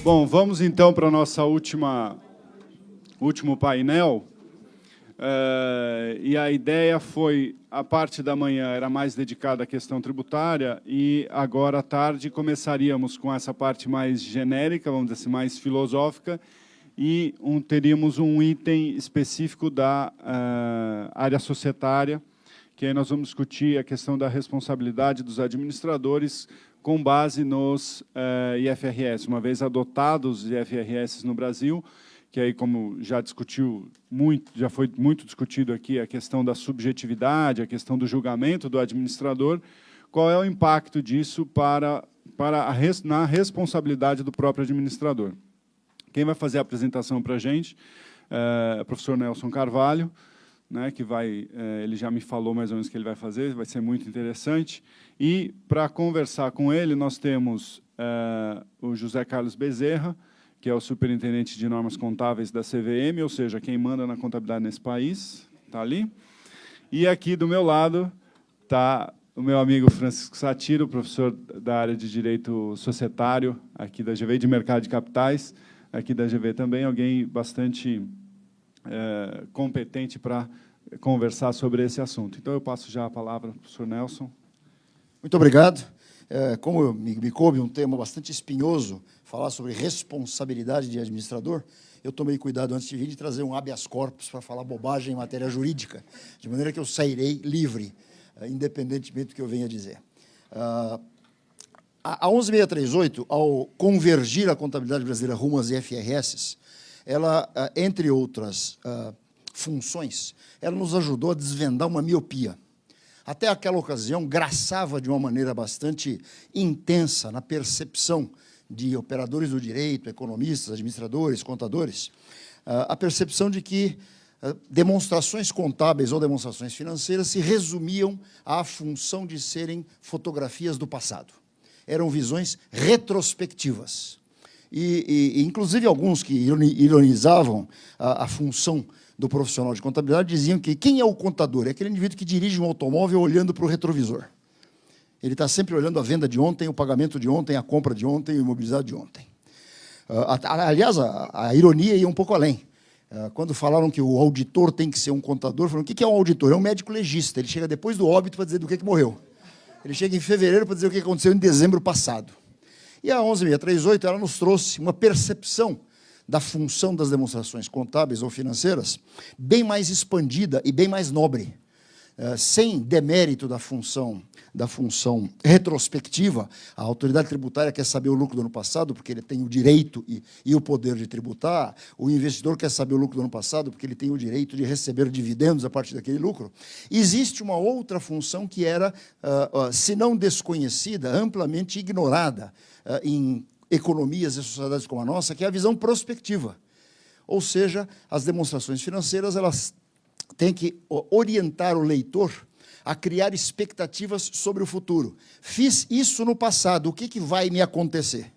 Bom, vamos então para o nosso último painel. E a ideia foi, a parte da manhã era mais dedicada à questão tributária, e agora à tarde começaríamos com essa parte mais genérica, vamos dizer assim, mais filosófica, e teríamos um item específico da área societária, que aí nós vamos discutir a questão da responsabilidade dos administradores com base nos IFRS. Uma vez adotados os IFRS no Brasil, que aí, como já foi muito discutido aqui, a questão da subjetividade, a questão do julgamento do administrador, qual é o impacto disso na responsabilidade do próprio administrador. Quem vai fazer a apresentação para a gente é o professor Nelson Carvalho, né, que ele já me falou mais ou menos o que ele vai fazer, vai ser muito interessante. E, para conversar com ele, nós temos o José Carlos Bezerra, que é o superintendente de normas contábeis da CVM, ou seja, quem manda na contabilidade nesse país, está ali. E aqui do meu lado está o meu amigo Francisco Satiro, professor da área de Direito Societário, aqui da GV, de Mercado de Capitais, aqui da GV também, alguém bastante competente para conversar sobre esse assunto. Então, eu passo já a palavra para o professor Nelson. Muito obrigado. Como me coube um tema bastante espinhoso, falar sobre responsabilidade de administrador, eu tomei cuidado antes de vir de trazer um habeas corpus para falar bobagem em matéria jurídica, de maneira que eu sairei livre, independentemente do que eu venha dizer. A 11638, ao convergir a contabilidade brasileira rumo às IFRS, ela, entre outras funções, ela nos ajudou a desvendar uma miopia. Até aquela ocasião, graçava de uma maneira bastante intensa na percepção de operadores do direito, economistas, administradores, contadores, a percepção de que demonstrações contábeis ou demonstrações financeiras se resumiam à função de serem fotografias do passado. Eram visões retrospectivas. E inclusive, alguns que ironizavam a função do profissional de contabilidade diziam que quem é o contador? É aquele indivíduo que dirige um automóvel olhando para o retrovisor. Ele está sempre olhando a venda de ontem, o pagamento de ontem, a compra de ontem, o imobilizado de ontem. Aliás, a ironia ia um pouco além. Quando falaram que o auditor tem que ser um contador, falaram, o que é um auditor? É um médico legista. Ele chega depois do óbito para dizer do que morreu. Ele chega em fevereiro para dizer o que aconteceu em dezembro passado. E a 11638, ela nos trouxe uma percepção da função das demonstrações contábeis ou financeiras bem mais expandida e bem mais nobre, sem demérito da função retrospectiva. A autoridade tributária quer saber o lucro do ano passado, porque ele tem o direito e o poder de tributar. O investidor quer saber o lucro do ano passado, porque ele tem o direito de receber dividendos a partir daquele lucro. Existe uma outra função que era, se não desconhecida, amplamente ignorada em economias e sociedades como a nossa, que é a visão prospectiva. Ou seja, as demonstrações financeiras, elas têm que orientar o leitor a criar expectativas sobre o futuro. Fiz isso no passado, o que vai me acontecer?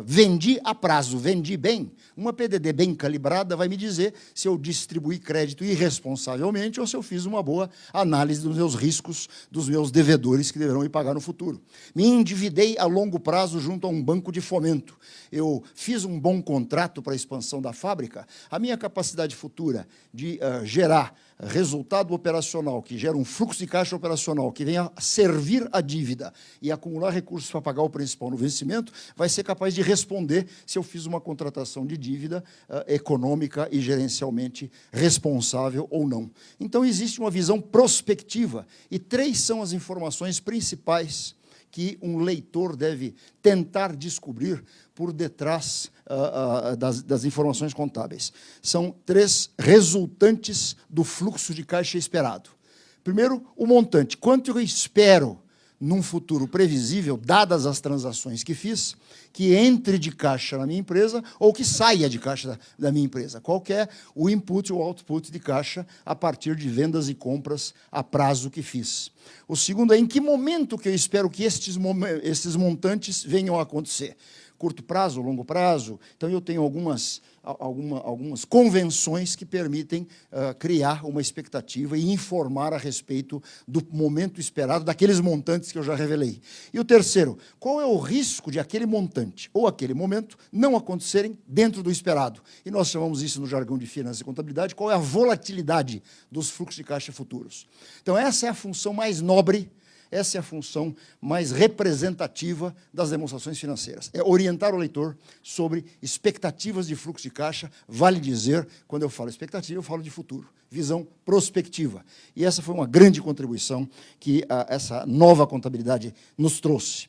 Vendi a prazo, vendi bem. Uma PDD bem calibrada vai me dizer se eu distribuí crédito irresponsavelmente ou se eu fiz uma boa análise dos meus riscos, dos meus devedores que deverão me pagar no futuro. Me endividei a longo prazo junto a um banco de fomento. Eu fiz um bom contrato para a expansão da fábrica. A minha capacidade futura de gerar resultado operacional, que gera um fluxo de caixa operacional, que venha servir a dívida e acumular recursos para pagar o principal no vencimento, vai ser capaz de responder se eu fiz uma contratação de dívida econômica e gerencialmente responsável ou não. Então, existe uma visão prospectiva, e 3 são as informações principais que um leitor deve tentar descobrir por detrás das informações contábeis. São 3 resultantes do fluxo de caixa esperado. Primeiro, o montante. Quanto eu espero, num futuro previsível, dadas as transações que fiz, que entre de caixa na minha empresa ou que saia de caixa da minha empresa. Qual que é o input ou output de caixa a partir de vendas e compras a prazo que fiz. O segundo é em que momento que eu espero que estes montantes venham a acontecer. Curto prazo, longo prazo. Então, eu tenho algumas algumas convenções que permitem criar uma expectativa e informar a respeito do momento esperado, daqueles montantes que eu já revelei. E o terceiro, qual é o risco de aquele montante ou aquele momento não acontecerem dentro do esperado? E nós chamamos isso no jargão de finanças e contabilidade, qual é a volatilidade dos fluxos de caixa futuros. Então, essa é a função mais nobre, essa é a função mais representativa das demonstrações financeiras. É orientar o leitor sobre expectativas de fluxo de caixa. Vale dizer, quando eu falo expectativa, eu falo de futuro, visão prospectiva. E essa foi uma grande contribuição que essa nova contabilidade nos trouxe.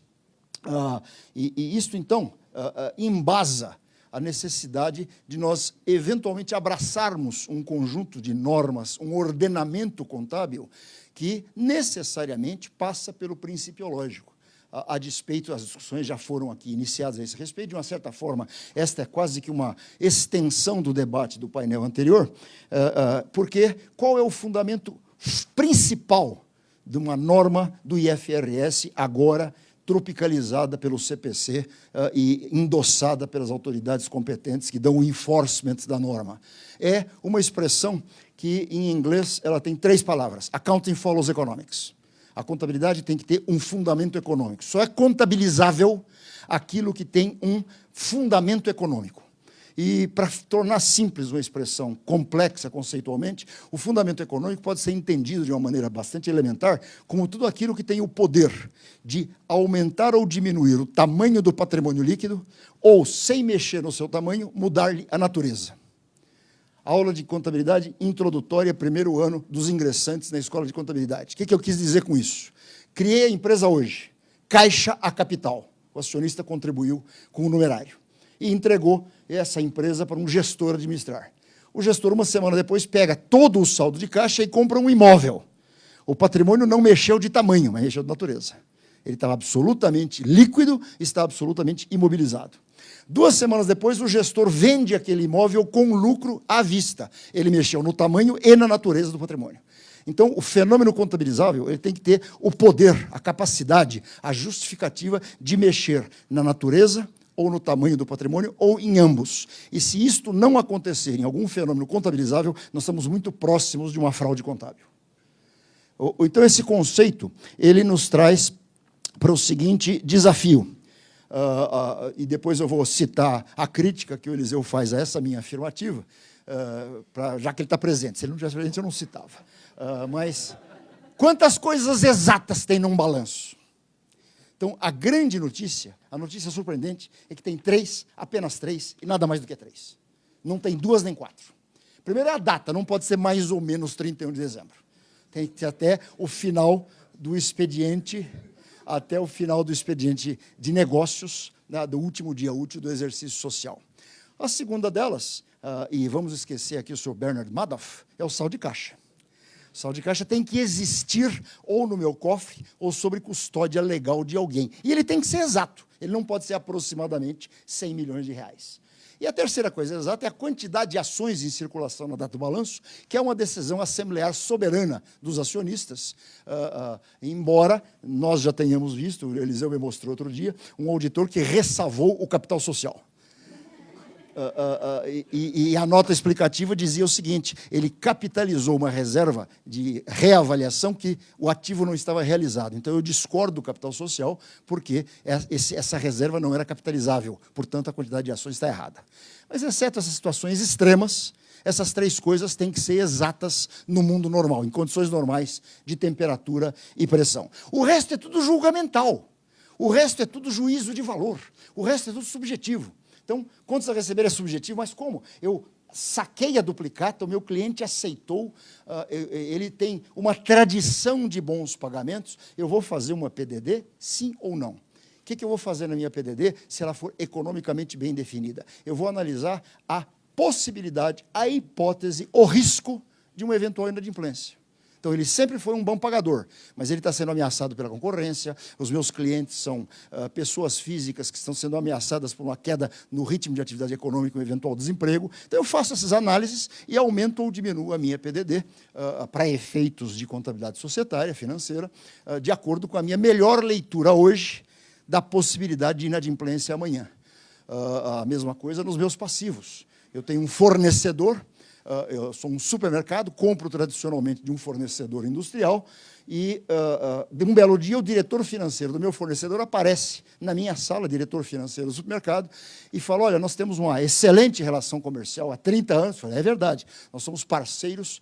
E isto, então, embasa a necessidade de nós, eventualmente, abraçarmos um conjunto de normas, um ordenamento contábil, que necessariamente passa pelo princípio lógico. A despeito, as discussões já foram aqui iniciadas a esse respeito, de uma certa forma, esta é quase que uma extensão do debate do painel anterior, porque qual é o fundamento principal de uma norma do IFRS, agora tropicalizada pelo CPC e endossada pelas autoridades competentes que dão o enforcement da norma? É uma expressão que, em inglês, ela tem 3 palavras. Accounting follows economics. A contabilidade tem que ter um fundamento econômico. Só é contabilizável aquilo que tem um fundamento econômico. E, para tornar simples uma expressão complexa conceitualmente, o fundamento econômico pode ser entendido de uma maneira bastante elementar como tudo aquilo que tem o poder de aumentar ou diminuir o tamanho do patrimônio líquido ou, sem mexer no seu tamanho, mudar-lhe a natureza. Aula de contabilidade introdutória, primeiro ano dos ingressantes na escola de contabilidade. O que eu quis dizer com isso? Criei a empresa hoje, caixa a capital. O acionista contribuiu com o numerário e entregou essa empresa para um gestor administrar. O gestor, uma semana depois, pega todo o saldo de caixa e compra um imóvel. O patrimônio não mexeu de tamanho, mas mexeu de natureza. Ele estava absolutamente líquido, está absolutamente imobilizado. 2 semanas depois, o gestor vende aquele imóvel com lucro à vista. Ele mexeu no tamanho e na natureza do patrimônio. Então, o fenômeno contabilizável ele tem que ter o poder, a capacidade, a justificativa de mexer na natureza ou no tamanho do patrimônio, ou em ambos. E se isto não acontecer em algum fenômeno contabilizável, nós estamos muito próximos de uma fraude contábil. Então, esse conceito, ele nos traz para o seguinte desafio. E depois eu vou citar a crítica que o Eliseu faz a essa minha afirmativa, já que ele está presente. Se ele não estivesse presente, eu não citava. Mas quantas coisas exatas tem num balanço? Então, a grande notícia, a notícia surpreendente, é que tem 3, apenas 3, e nada mais do que 3. Não tem 2 nem 4. Primeiro é a data, não pode ser mais ou menos 31 de dezembro. Tem que ser até o final do expediente, de negócios, né, do último dia útil do exercício social. A segunda delas, e vamos esquecer aqui o Sr. Bernard Madoff, é o saldo de caixa. O saldo de caixa tem que existir ou no meu cofre ou sob custódia legal de alguém. E ele tem que ser exato. Ele não pode ser aproximadamente 100 milhões de reais. E a terceira coisa exata é a quantidade de ações em circulação na data do balanço, que é uma decisão assemblear soberana dos acionistas, embora nós já tenhamos visto, o Eliseu me mostrou outro dia, um auditor que ressavou o capital social. E a nota explicativa dizia o seguinte: ele capitalizou uma reserva de reavaliação que o ativo não estava realizado. Então, eu discordo do capital social porque essa reserva não era capitalizável, portanto, a quantidade de ações está errada. Mas, exceto essas situações extremas, essas 3 coisas têm que ser exatas no mundo normal, em condições normais de temperatura e pressão. O resto é tudo julgamental, o resto é tudo juízo de valor, o resto é tudo subjetivo. Então, contas a receber é subjetivo, mas como? Eu saquei a duplicata, o meu cliente aceitou, ele tem uma tradição de bons pagamentos, eu vou fazer uma PDD, sim ou não? O que eu vou fazer na minha PDD se ela for economicamente bem definida? Eu vou analisar a possibilidade, a hipótese, o risco de uma eventual inadimplência. Então, ele sempre foi um bom pagador, mas ele está sendo ameaçado pela concorrência, os meus clientes são pessoas físicas que estão sendo ameaçadas por uma queda no ritmo de atividade econômica e um eventual desemprego. Então, eu faço essas análises e aumento ou diminuo a minha PDD para efeitos de contabilidade societária, financeira, de acordo com a minha melhor leitura hoje da possibilidade de inadimplência amanhã. A mesma coisa nos meus passivos. Eu tenho um fornecedor, eu sou um supermercado, compro tradicionalmente de um fornecedor industrial, e, de um belo dia, o diretor financeiro do meu fornecedor aparece na minha sala, diretor financeiro do supermercado, e fala, olha, nós temos uma excelente relação comercial há 30 anos. Eu falei, é verdade, nós somos parceiros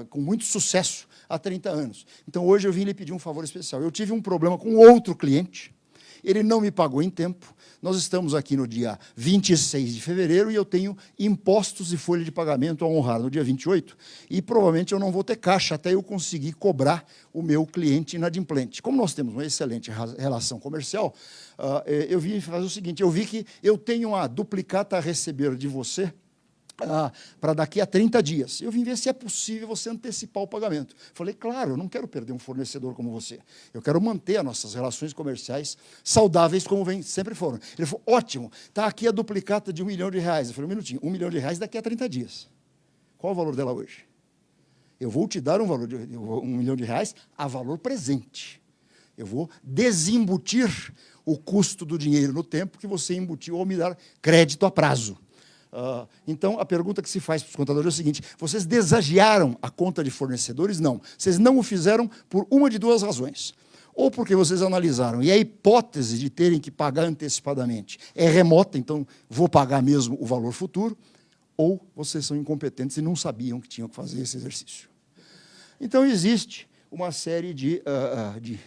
com muito sucesso há 30 anos. Então, hoje eu vim lhe pedir um favor especial. Eu tive um problema com outro cliente, ele não me pagou em tempo. Nós estamos aqui no dia 26 de fevereiro e eu tenho impostos e folha de pagamento a honrar no dia 28, e provavelmente eu não vou ter caixa até eu conseguir cobrar o meu cliente inadimplente. Como nós temos uma excelente relação comercial, eu vim fazer o seguinte, eu vi que eu tenho uma duplicata a receber de você, para daqui a 30 dias. Eu vim ver se é possível você antecipar o pagamento. Falei, claro, eu não quero perder um fornecedor como você. Eu quero manter as nossas relações comerciais saudáveis como sempre foram. Ele falou, ótimo, está aqui a duplicata de R$1 milhão. Eu falei, um minutinho, R$1 milhão daqui a 30 dias. Qual o valor dela hoje? Eu vou te dar R$1 milhão a valor presente. Eu vou desembutir o custo do dinheiro no tempo que você embutiu ao me dar crédito a prazo. Então, a pergunta que se faz para os contadores é o seguinte, vocês desagiaram a conta de fornecedores? Não. Vocês não o fizeram por uma de duas razões. Ou porque vocês analisaram, e a hipótese de terem que pagar antecipadamente é remota, então vou pagar mesmo o valor futuro, ou vocês são incompetentes e não sabiam que tinham que fazer esse exercício. Então, existe uma série de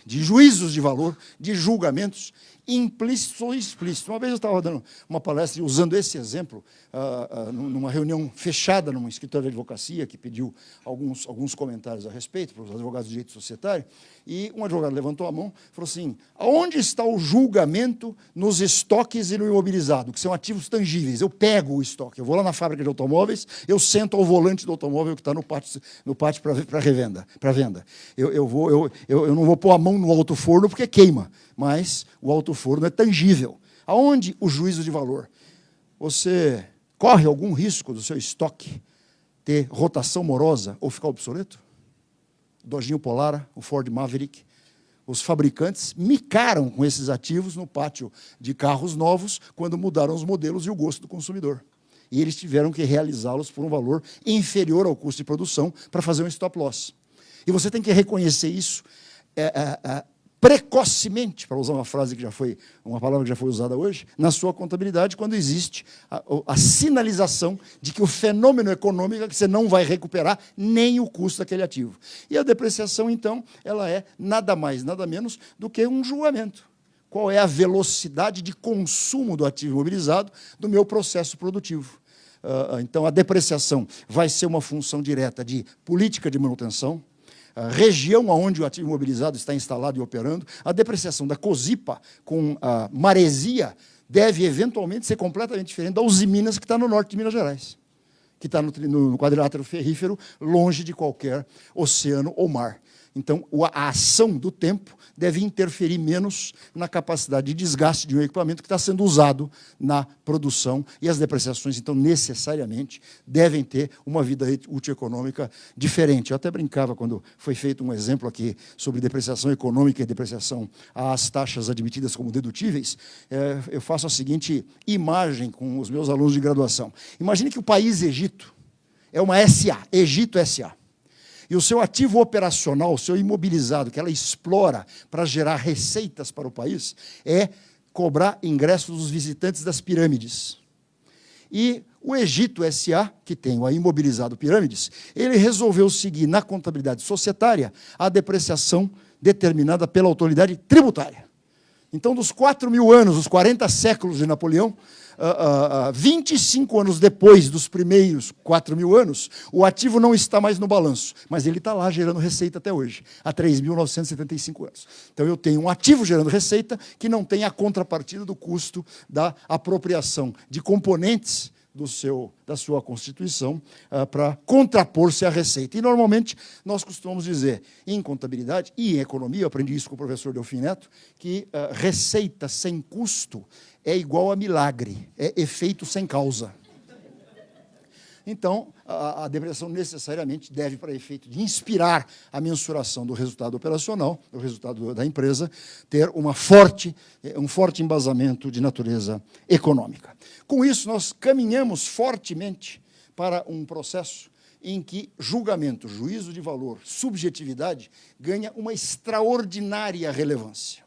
juízos de valor, de julgamentos, implícitos ou explícitos. Uma vez eu estava dando uma palestra usando esse exemplo, numa reunião fechada num escritório de advocacia, que pediu alguns comentários a respeito, para os advogados de direito societário, e um advogado levantou a mão e falou assim, aonde está o julgamento nos estoques e no imobilizado, que são ativos tangíveis? Eu pego o estoque, eu vou lá na fábrica de automóveis, eu sento ao volante do automóvel que está no pátio para venda. Eu não vou pôr a mão no alto-forno porque queima, mas o alto-forno é tangível. Aonde o juízo de valor? Você corre algum risco do seu estoque ter rotação morosa ou ficar obsoleto? O Dodge Polara, o Ford Maverick, os fabricantes micaram com esses ativos no pátio de carros novos quando mudaram os modelos e o gosto do consumidor. E eles tiveram que realizá-los por um valor inferior ao custo de produção para fazer um stop loss. E você tem que reconhecer isso precocemente, para usar uma palavra que já foi usada hoje, na sua contabilidade, quando existe a sinalização de que o fenômeno econômico é que você não vai recuperar nem o custo daquele ativo. E a depreciação, então, ela é nada mais, nada menos do que um julgamento. Qual é a velocidade de consumo do ativo imobilizado do meu processo produtivo? Então, a depreciação vai ser uma função direta de política de manutenção, a região onde o ativo imobilizado está instalado e operando, a depreciação da COSIPA com a maresia deve, eventualmente, ser completamente diferente da Usiminas, que está no norte de Minas Gerais, que está no quadrilátero ferrífero, longe de qualquer oceano ou mar. Então, a ação do tempo deve interferir menos na capacidade de desgaste de um equipamento que está sendo usado na produção, e as depreciações, então, necessariamente, devem ter uma vida útil econômica diferente. Eu até brincava quando foi feito um exemplo aqui sobre depreciação econômica e depreciação às taxas admitidas como dedutíveis. Eu faço a seguinte imagem com os meus alunos de graduação. Imagine que o país Egito é uma SA, Egito SA. E o seu ativo operacional, o seu imobilizado, que ela explora para gerar receitas para o país, é cobrar ingressos dos visitantes das pirâmides. E o Egito SA, que tem o imobilizado pirâmides, ele resolveu seguir na contabilidade societária a depreciação determinada pela autoridade tributária. Então, dos 4.000 anos, os 40 séculos de Napoleão, 25 anos depois dos primeiros 4.000 anos, o ativo não está mais no balanço, mas ele está lá gerando receita até hoje, há 3.975 anos. Então, eu tenho um ativo gerando receita que não tem a contrapartida do custo da apropriação de componentes da sua constituição para contrapor-se à receita. E, normalmente, nós costumamos dizer, em contabilidade e em economia, eu aprendi isso com o professor Delfim Neto, que receita sem custo é igual a milagre, é efeito sem causa. Então, a depreciação necessariamente deve, para efeito de inspirar a mensuração do resultado operacional, do resultado da empresa, ter um forte embasamento de natureza econômica. Com isso, nós caminhamos fortemente para um processo em que julgamento, juízo de valor, subjetividade, ganha uma extraordinária relevância.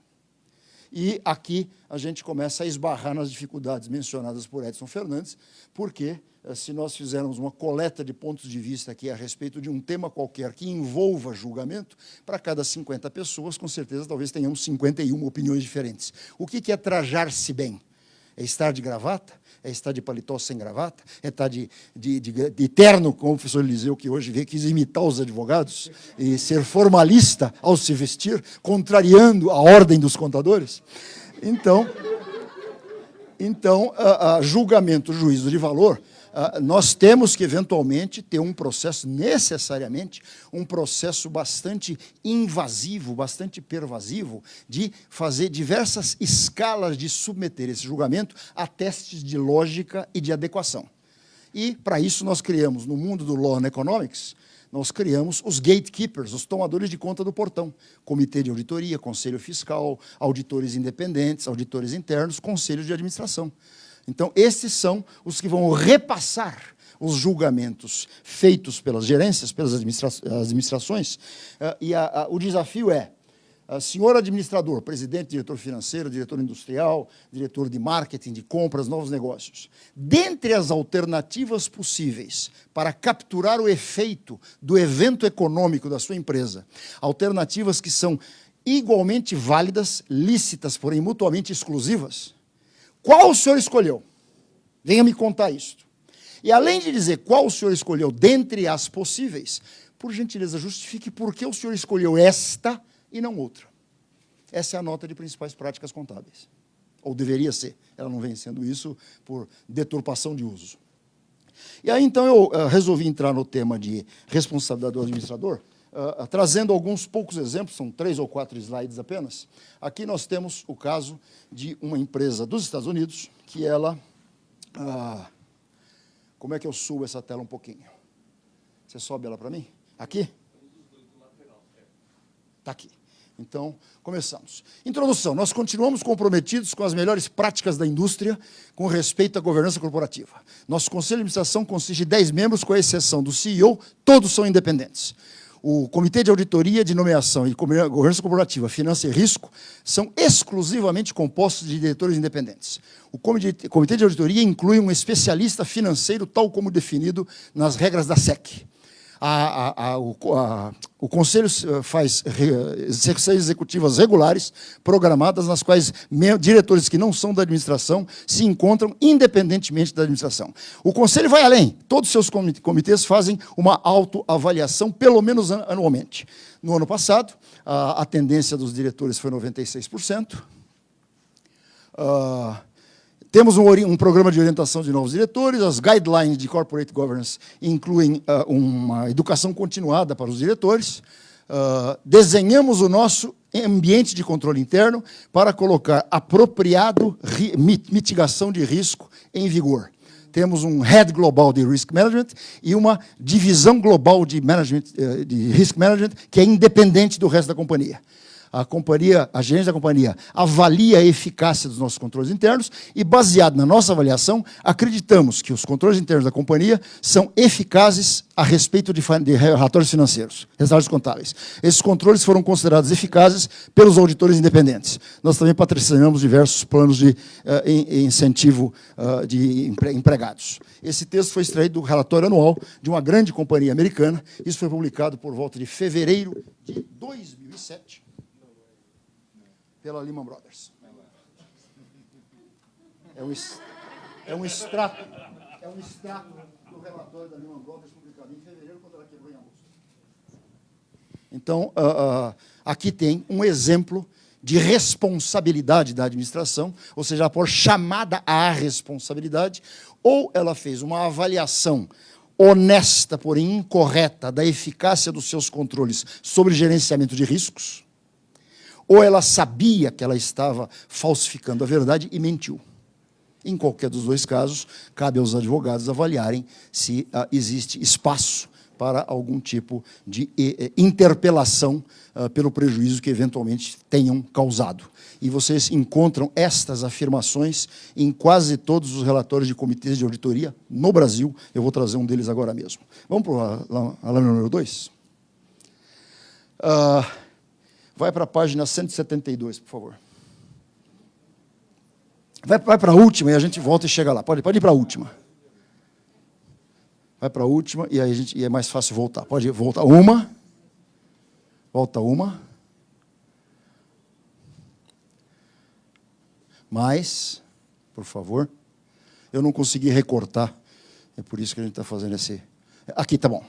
E aqui a gente começa a esbarrar nas dificuldades mencionadas por Edson Fernandes, porque se nós fizermos uma coleta de pontos de vista aqui a respeito de um tema qualquer que envolva julgamento, para cada 50 pessoas, com certeza, talvez tenhamos 51 opiniões diferentes. O que é trajar-se bem? É estar de gravata? É estar de paletó sem gravata? É estar de terno, como o professor Eliseu, que hoje quis imitar os advogados e ser formalista ao se vestir, contrariando a ordem dos contadores? Então julgamento, juízo de valor, nós temos que, eventualmente, ter um processo, necessariamente, um processo bastante invasivo, bastante pervasivo, de fazer diversas escalas de submeter esse julgamento a testes de lógica e de adequação. E, para isso, nós criamos, no mundo do Law and Economics, nós criamos os gatekeepers, os tomadores de conta do portão. Comitê de auditoria, conselho fiscal, auditores independentes, auditores internos, conselhos de administração. Então, esses são os que vão repassar os julgamentos feitos pelas gerências, pelas administrações, e o desafio é, senhor administrador, presidente, diretor financeiro, diretor industrial, diretor de marketing, de compras, novos negócios, dentre as alternativas possíveis para capturar o efeito do evento econômico da sua empresa, alternativas que são igualmente válidas, lícitas, porém mutuamente exclusivas, qual o senhor escolheu? Venha me contar isto. E, além de dizer qual o senhor escolheu dentre as possíveis, por gentileza, justifique por que o senhor escolheu esta e não outra. Essa é a nota de principais práticas contábeis. Ou deveria ser. Ela não vem sendo isso por deturpação de uso. E aí, então, eu resolvi entrar no tema de responsabilidade do administrador, trazendo alguns poucos exemplos, são 3 ou 4 slides apenas. Aqui nós temos o caso de uma empresa dos Estados Unidos, que ela... como é que eu subo essa tela um pouquinho? Você sobe ela para mim? Aqui? Está aqui. Então, começamos. Introdução. Nós continuamos comprometidos com as melhores práticas da indústria com respeito à governança corporativa. Nosso conselho de administração consiste de 10 membros, com a exceção do CEO, todos são independentes. O Comitê de Auditoria, de Nomeação e Governança Corporativa, Finança e Risco são exclusivamente compostos de diretores independentes. O Comitê de Auditoria inclui um especialista financeiro, tal como definido nas regras da SEC. O Conselho faz sessões executivas regulares, programadas, nas quais diretores que não são da administração se encontram independentemente da administração. O Conselho vai além. Todos os seus comitês fazem uma autoavaliação, pelo menos anualmente. No ano passado, a tendência dos diretores foi 96%. Temos um programa de orientação de novos diretores, as guidelines de corporate governance incluem uma educação continuada para os diretores, desenhamos o nosso ambiente de controle interno para colocar apropriado mitigação de risco em vigor. Temos um Head Global de Risk Management e uma divisão global de Risk Management que é independente do resto da companhia. A gerência da companhia avalia a eficácia dos nossos controles internos e, baseado na nossa avaliação, acreditamos que os controles internos da companhia são eficazes a respeito de relatórios financeiros, resultados contábeis. Esses controles foram considerados eficazes pelos auditores independentes. Nós também patrocinamos diversos planos de incentivo de empregados. Esse texto foi extraído do relatório anual de uma grande companhia americana. Isso foi publicado por volta de fevereiro de 2007. Pela Lehman Brothers. É um extrato do relatório da Lehman Brothers publicado em fevereiro, quando ela quebrou em agosto. Então, aqui tem um exemplo de responsabilidade da administração, ou seja, por chamada à responsabilidade, ou ela fez uma avaliação honesta, porém incorreta, da eficácia dos seus controles sobre gerenciamento de riscos, ou ela sabia que ela estava falsificando a verdade e mentiu. Em qualquer dos dois casos, cabe aos advogados avaliarem se existe espaço para algum tipo de interpelação pelo prejuízo que eventualmente tenham causado. E vocês encontram estas afirmações em quase todos os relatórios de comitês de auditoria no Brasil. Eu vou trazer um deles agora mesmo. Vamos para a lâmina número 2? Vai para a página 172, por favor. Vai para a última e a gente volta e chega lá. Pode ir para a última. Vai para a última e aí é mais fácil voltar. Pode voltar uma. Volta uma. Mais, por favor. Eu não consegui recortar. É por isso que a gente está fazendo esse... Aqui, tá bom.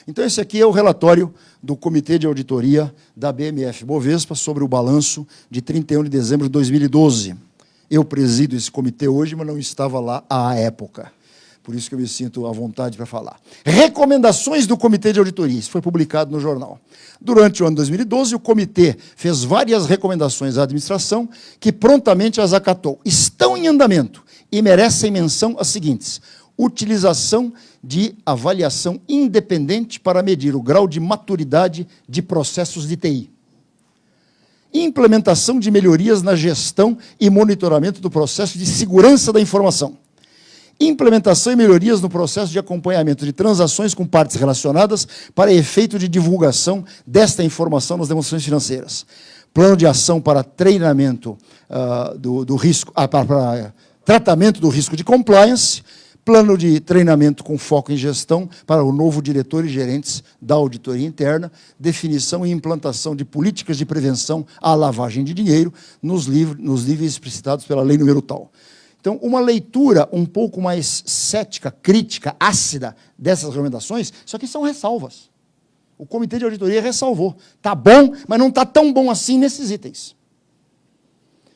Então, esse aqui é o relatório do Comitê de Auditoria da BMF Bovespa sobre o balanço de 31 de dezembro de 2012. Eu presido esse comitê hoje, mas não estava lá à época. Por isso que eu me sinto à vontade para falar. Recomendações do Comitê de Auditoria. Isso foi publicado no jornal. Durante o ano 2012, o comitê fez várias recomendações à administração que prontamente as acatou. Estão em andamento e merecem menção as seguintes: utilização de avaliação independente para medir o grau de maturidade de processos de TI. Implementação de melhorias na gestão e monitoramento do processo de segurança da informação. Implementação e melhorias no processo de acompanhamento de transações com partes relacionadas para efeito de divulgação desta informação nas demonstrações financeiras. Plano de ação para treinamento do risco, para tratamento do risco de compliance. Plano de treinamento com foco em gestão para o novo diretor e gerentes da auditoria interna, definição e implantação de políticas de prevenção à lavagem de dinheiro nos níveis explicitados pela lei número tal. Então, uma leitura um pouco mais cética, crítica, ácida dessas recomendações, isso aqui são ressalvas. O Comitê de Auditoria ressalvou. Está bom, mas não está tão bom assim nesses itens.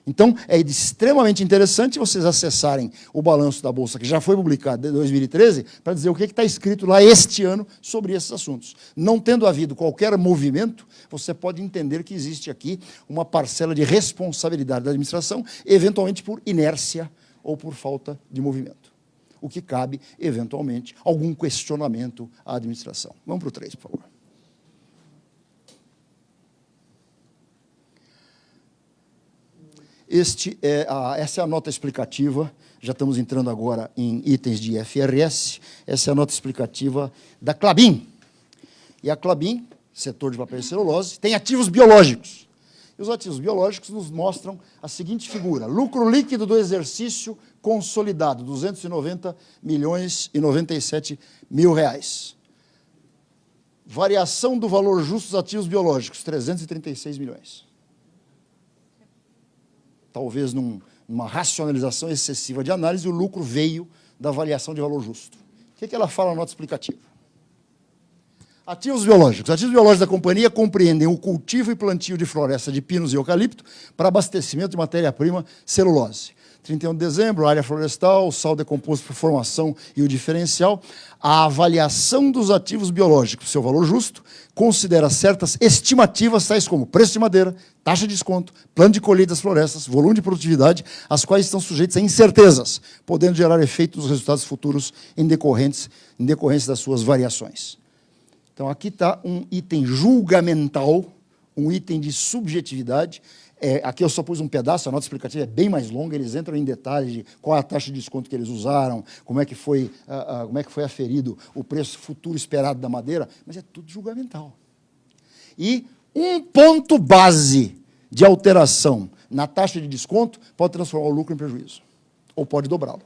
Então, é extremamente interessante vocês acessarem o balanço da Bolsa, que já foi publicado em 2013, para dizer o que está escrito lá este ano sobre esses assuntos. Não tendo havido qualquer movimento, você pode entender que existe aqui uma parcela de responsabilidade da administração, eventualmente por inércia ou por falta de movimento. O que cabe, eventualmente, algum questionamento à administração. Vamos para o 3, por favor. Essa é a nota explicativa, já estamos entrando agora em itens de IFRS, essa é a nota explicativa da Klabin. E a Klabin, setor de papel e celulose, tem ativos biológicos. E os ativos biológicos nos mostram a seguinte figura: lucro líquido do exercício consolidado, 290 milhões e 97 mil reais. Variação do valor justo dos ativos biológicos, 336 milhões. Talvez numa racionalização excessiva de análise, o lucro veio da avaliação de valor justo. O que ela fala na nota explicativa? Ativos biológicos. Ativos biológicos da companhia compreendem o cultivo e plantio de floresta de pinos e eucalipto para abastecimento de matéria-prima celulose. 31 de dezembro, área florestal, sal decomposto por formação e o diferencial. A avaliação dos ativos biológicos, seu valor justo, considera certas estimativas, tais como preço de madeira, taxa de desconto, plano de colheita das florestas, volume de produtividade, as quais estão sujeitas a incertezas, podendo gerar efeito nos resultados futuros em decorrência das suas variações. Então, aqui está um item julgamental, um item de subjetividade. Aqui eu só pus um pedaço, a nota explicativa é bem mais longa, eles entram em detalhes de qual é a taxa de desconto que eles usaram, como é que foi aferido o preço futuro esperado da madeira, mas é tudo julgamental. E um ponto base de alteração na taxa de desconto pode transformar o lucro em prejuízo, ou pode dobrá-lo.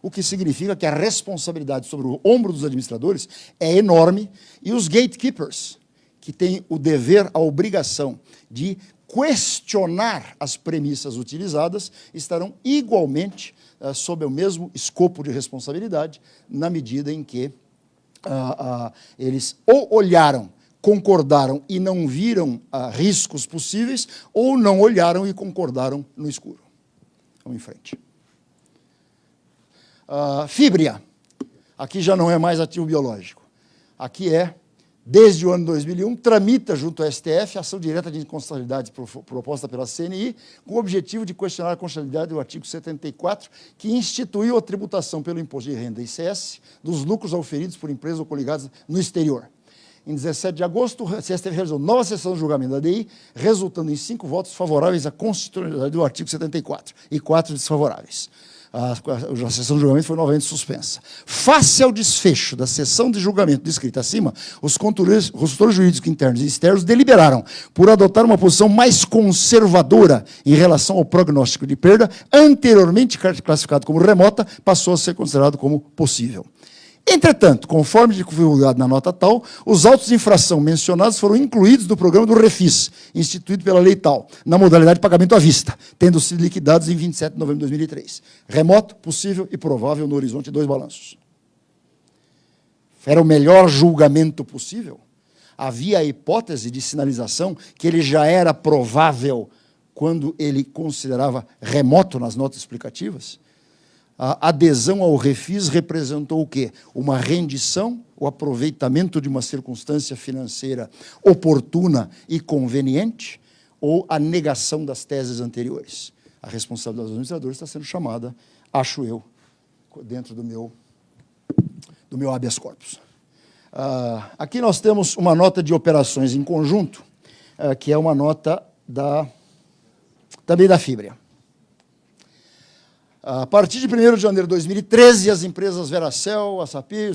O que significa que a responsabilidade sobre o ombro dos administradores é enorme, e os gatekeepers, que têm o dever, a obrigação de questionar as premissas utilizadas, estarão igualmente sob o mesmo escopo de responsabilidade, na medida em que eles ou olharam, concordaram e não viram riscos possíveis, ou não olharam e concordaram no escuro. Vamos em frente. Fíbria. Aqui já não é mais ativo biológico. Aqui é desde o ano 2001, tramita junto ao STF a ação direta de inconstitucionalidade proposta pela CNI, com o objetivo de questionar a constitucionalidade do artigo 74, que instituiu a tributação pelo imposto de renda ICS dos lucros auferidos por empresas ou coligadas no exterior. Em 17 de agosto, o STF realizou nova sessão de julgamento da DI, resultando em 5 votos favoráveis à constitucionalidade do artigo 74 e 4 desfavoráveis. A sessão de julgamento foi novamente suspensa. Face ao desfecho da sessão de julgamento descrita acima, os consultores jurídicos internos e externos deliberaram por adotar uma posição mais conservadora em relação ao prognóstico de perda, anteriormente classificado como remota, passou a ser considerado como possível. Entretanto, conforme divulgado na nota tal, os autos de infração mencionados foram incluídos no programa do Refis, instituído pela lei tal, na modalidade de pagamento à vista, tendo sido liquidados em 27 de novembro de 2003. Remoto, possível e provável no horizonte de 2 balanços. Era o melhor julgamento possível? Havia a hipótese de sinalização que ele já era provável quando ele considerava remoto nas notas explicativas? A adesão ao Refis representou o quê? Uma rendição, o aproveitamento de uma circunstância financeira oportuna e conveniente, ou a negação das teses anteriores? A responsabilidade dos administradores está sendo chamada, acho eu, dentro do meu habeas corpus. Aqui nós temos uma nota de operações em conjunto, que é uma nota também da Fibria. A partir de 1º de janeiro de 2013, as empresas Veracel, Assapi,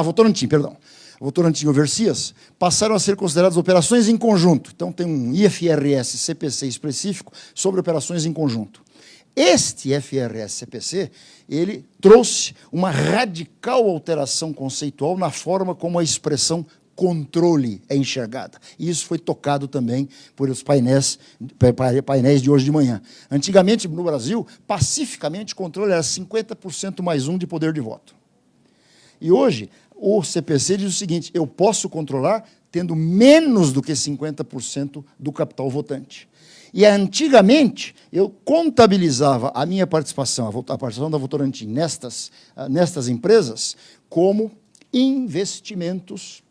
Votorantim, perdão, Votorantim e Overseas, passaram a ser consideradas operações em conjunto. Então, tem um IFRS CPC específico sobre operações em conjunto. Este IFRS CPC, ele trouxe uma radical alteração conceitual na forma como a expressão controle é enxergada. E isso foi tocado também por os painéis de hoje de manhã. Antigamente, no Brasil, pacificamente, o controle era 50% mais 1 de poder de voto. E hoje, o CPC diz o seguinte: eu posso controlar tendo menos do que 50% do capital votante. E antigamente, eu contabilizava a minha participação, a participação da Votorantim nestas empresas, como investimentos.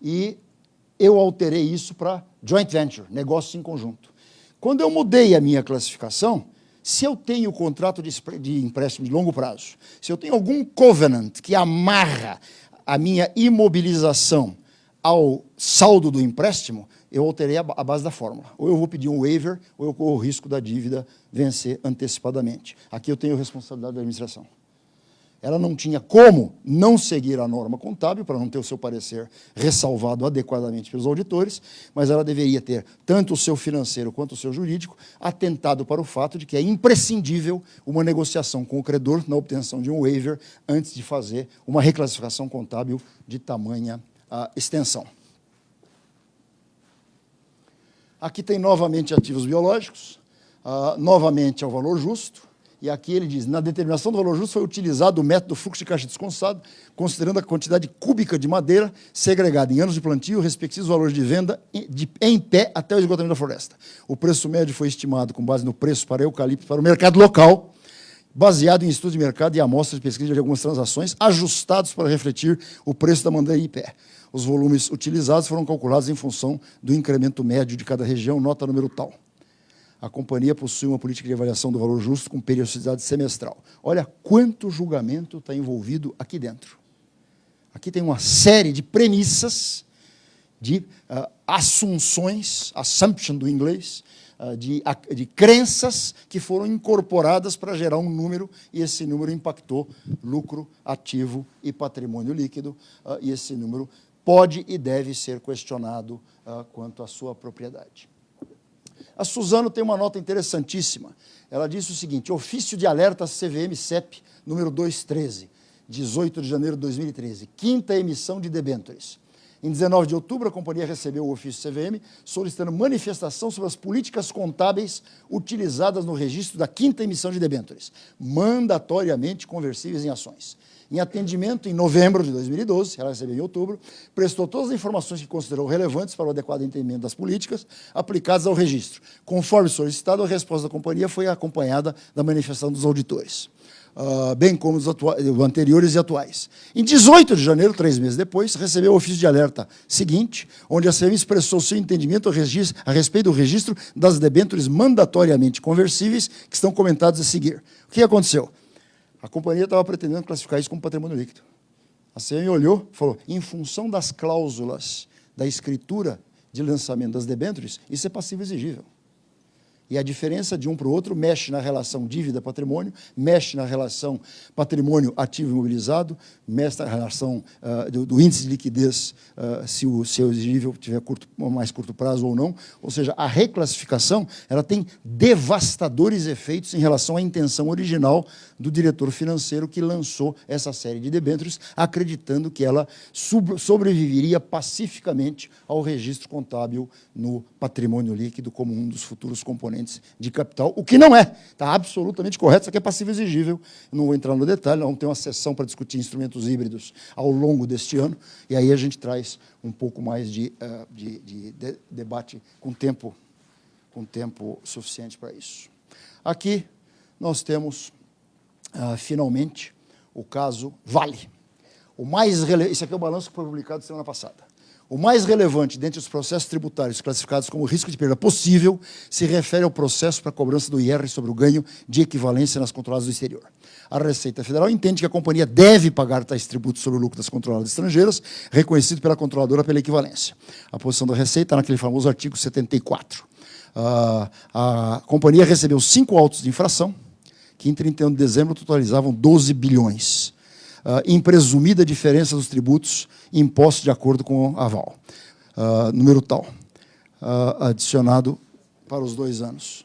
E eu alterei isso para joint venture, negócios em conjunto. Quando eu mudei a minha classificação, se eu tenho contrato de empréstimo de longo prazo, se eu tenho algum covenant que amarra a minha imobilização ao saldo do empréstimo, eu alterei a base da fórmula. Ou eu vou pedir um waiver, ou eu corro o risco da dívida vencer antecipadamente. Aqui eu tenho responsabilidade da administração. Ela não tinha como não seguir a norma contábil, para não ter o seu parecer ressalvado adequadamente pelos auditores, mas ela deveria ter, tanto o seu financeiro quanto o seu jurídico, atentado para o fato de que é imprescindível uma negociação com o credor na obtenção de um waiver antes de fazer uma reclassificação contábil de tamanha extensão. Aqui tem novamente ativos biológicos, novamente ao valor justo. E aqui ele diz, na determinação do valor justo foi utilizado o método fluxo de caixa descontado, considerando a quantidade cúbica de madeira segregada em anos de plantio, respectivos valores de venda em pé até o esgotamento da floresta. O preço médio foi estimado com base no preço para eucalipto para o mercado local, baseado em estudo de mercado e amostras de pesquisa de algumas transações, ajustados para refletir o preço da madeira em pé. Os volumes utilizados foram calculados em função do incremento médio de cada região, nota número tal. A companhia possui uma política de avaliação do valor justo com periodicidade semestral. Olha quanto julgamento está envolvido aqui dentro. Aqui tem uma série de premissas, de assunções, assumption do inglês, de crenças que foram incorporadas para gerar um número, e esse número impactou lucro, ativo e patrimônio líquido, e esse número pode e deve ser questionado quanto à sua propriedade. A Suzano tem uma nota interessantíssima. Ela disse o seguinte: ofício de alerta CVM-CEP, número 213, 18 de janeiro de 2013, quinta emissão de debêntures. Em 19 de outubro, a companhia recebeu o ofício CVM solicitando manifestação sobre as políticas contábeis utilizadas no registro da quinta emissão de debêntures, mandatoriamente conversíveis em ações. Em atendimento, em novembro de 2012, ela recebeu em outubro, prestou todas as informações que considerou relevantes para o adequado entendimento das políticas aplicadas ao registro. Conforme solicitado, a resposta da companhia foi acompanhada da manifestação dos auditores. bem como os anteriores e atuais. Em 18 de janeiro, 3 meses depois, recebeu o ofício de alerta seguinte, onde a CVM expressou seu entendimento a respeito do registro das debêntures mandatoriamente conversíveis, que estão comentados a seguir. O que aconteceu? A companhia estava pretendendo classificar isso como patrimônio líquido. A CVM olhou e falou, em função das cláusulas da escritura de lançamento das debêntures, isso é passivo exigível. E a diferença de um para o outro mexe na relação dívida-patrimônio, mexe na relação patrimônio ativo imobilizado, mexe na relação do índice de liquidez, se o exigível tiver mais curto prazo ou não. Ou seja, a reclassificação ela tem devastadores efeitos em relação à intenção original do diretor financeiro que lançou essa série de debêntures, acreditando que ela sobreviveria pacificamente ao registro contábil no patrimônio líquido como um dos futuros componentes de capital, o que não é. Está absolutamente correto, isso aqui é passivo exigível. Eu não vou entrar no detalhe, vamos ter uma sessão para discutir instrumentos híbridos ao longo deste ano, e aí a gente traz um pouco mais de debate com tempo suficiente para isso. Aqui nós temos, finalmente, o caso Vale. Esse aqui é o balanço que foi publicado semana passada. O mais relevante dentre os processos tributários classificados como risco de perda possível se refere ao processo para a cobrança do IR sobre o ganho de equivalência nas controladas do exterior. A Receita Federal entende que a companhia deve pagar tais tributos sobre o lucro das controladas estrangeiras, reconhecido pela controladora pela equivalência. A posição da Receita está naquele famoso artigo 74. A companhia recebeu 5 autos de infração, que em 31 de dezembro totalizavam 12 bilhões. Em presumida diferença dos tributos impostos de acordo com a aval. Número tal, adicionado para os 2 anos.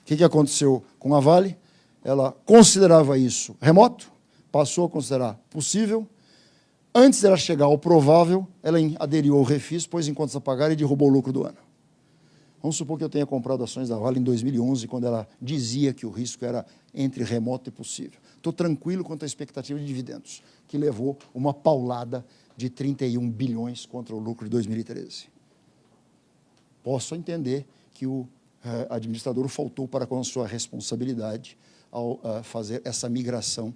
O que aconteceu com a Vale? Ela considerava isso remoto, passou a considerar possível. Antes de ela chegar ao provável, ela aderiu ao refis, pôs em contas a pagar e derrubou o lucro do ano. Vamos supor que eu tenha comprado ações da Vale em 2011, quando ela dizia que o risco era entre remoto e possível. Estou tranquilo quanto à expectativa de dividendos, que levou uma paulada de 31 bilhões contra o lucro de 2013. Posso entender que o administrador faltou para com a sua responsabilidade ao fazer essa migração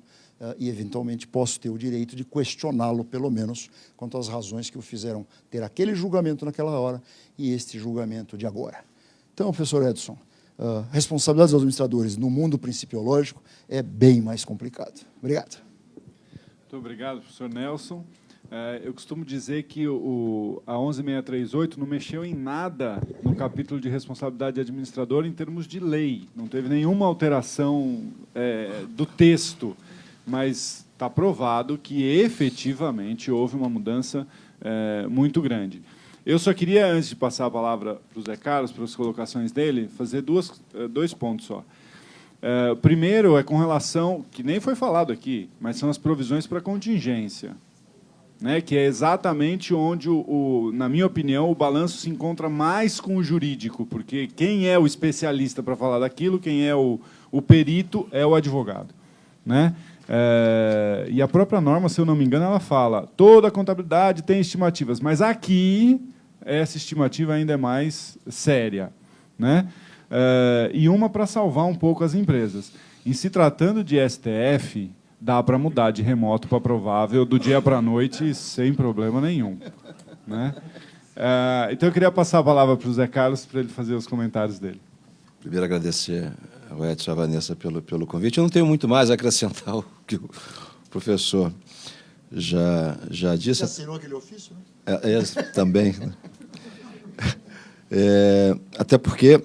e, eventualmente, posso ter o direito de questioná-lo, pelo menos, quanto às razões que o fizeram ter aquele julgamento naquela hora e este julgamento de agora. Então, professor Edson, responsabilidades dos administradores no mundo principiológico é bem mais complicado. Obrigado. Muito obrigado, professor Nelson. Eu costumo dizer que a 11638 não mexeu em nada no capítulo de responsabilidade administradora em termos de lei. Não teve nenhuma alteração do texto, mas está provado que efetivamente houve uma mudança muito grande. Eu só queria, antes de passar a palavra para o Zé Carlos, para as colocações dele, fazer dois pontos só. Primeiro é com relação, que nem foi falado aqui, mas são as provisões para contingência, né, que é exatamente onde, na minha opinião, o balanço se encontra mais com o jurídico, porque quem é o especialista para falar daquilo, quem é o perito, é o advogado, né? E a própria norma, se eu não me engano, ela fala toda a contabilidade tem estimativas, mas aqui essa estimativa ainda é mais séria, né? E uma para salvar um pouco as empresas. Em se tratando de STF, dá para mudar de remoto para provável do dia para a noite sem problema nenhum, né? Então eu queria passar a palavra para o Zé Carlos para ele fazer os comentários dele. Primeiro, agradecer ao Edson e à Vanessa pelo convite. Eu não tenho muito mais a acrescentar o que o professor já disse. Você assinou aquele ofício, né? Também. Até porque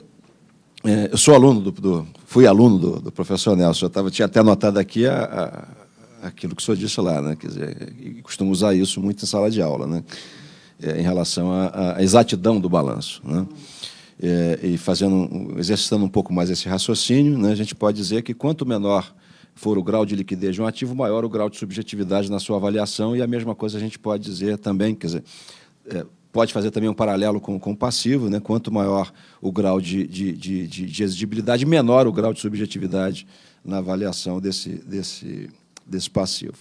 eu sou aluno fui aluno do professor Nelson. Eu tinha até anotado aqui aquilo que o senhor disse lá, né? Quer dizer, e costumo usar isso muito em sala de aula, né? Em relação à exatidão do balanço, né? E exercitando um pouco mais esse raciocínio, né, a gente pode dizer que quanto menor for o grau de liquidez de um ativo, maior o grau de subjetividade na sua avaliação, e a mesma coisa a gente pode dizer também, quer dizer, pode fazer também um paralelo com o passivo, né, quanto maior o grau de exigibilidade, menor o grau de subjetividade na avaliação desse passivo.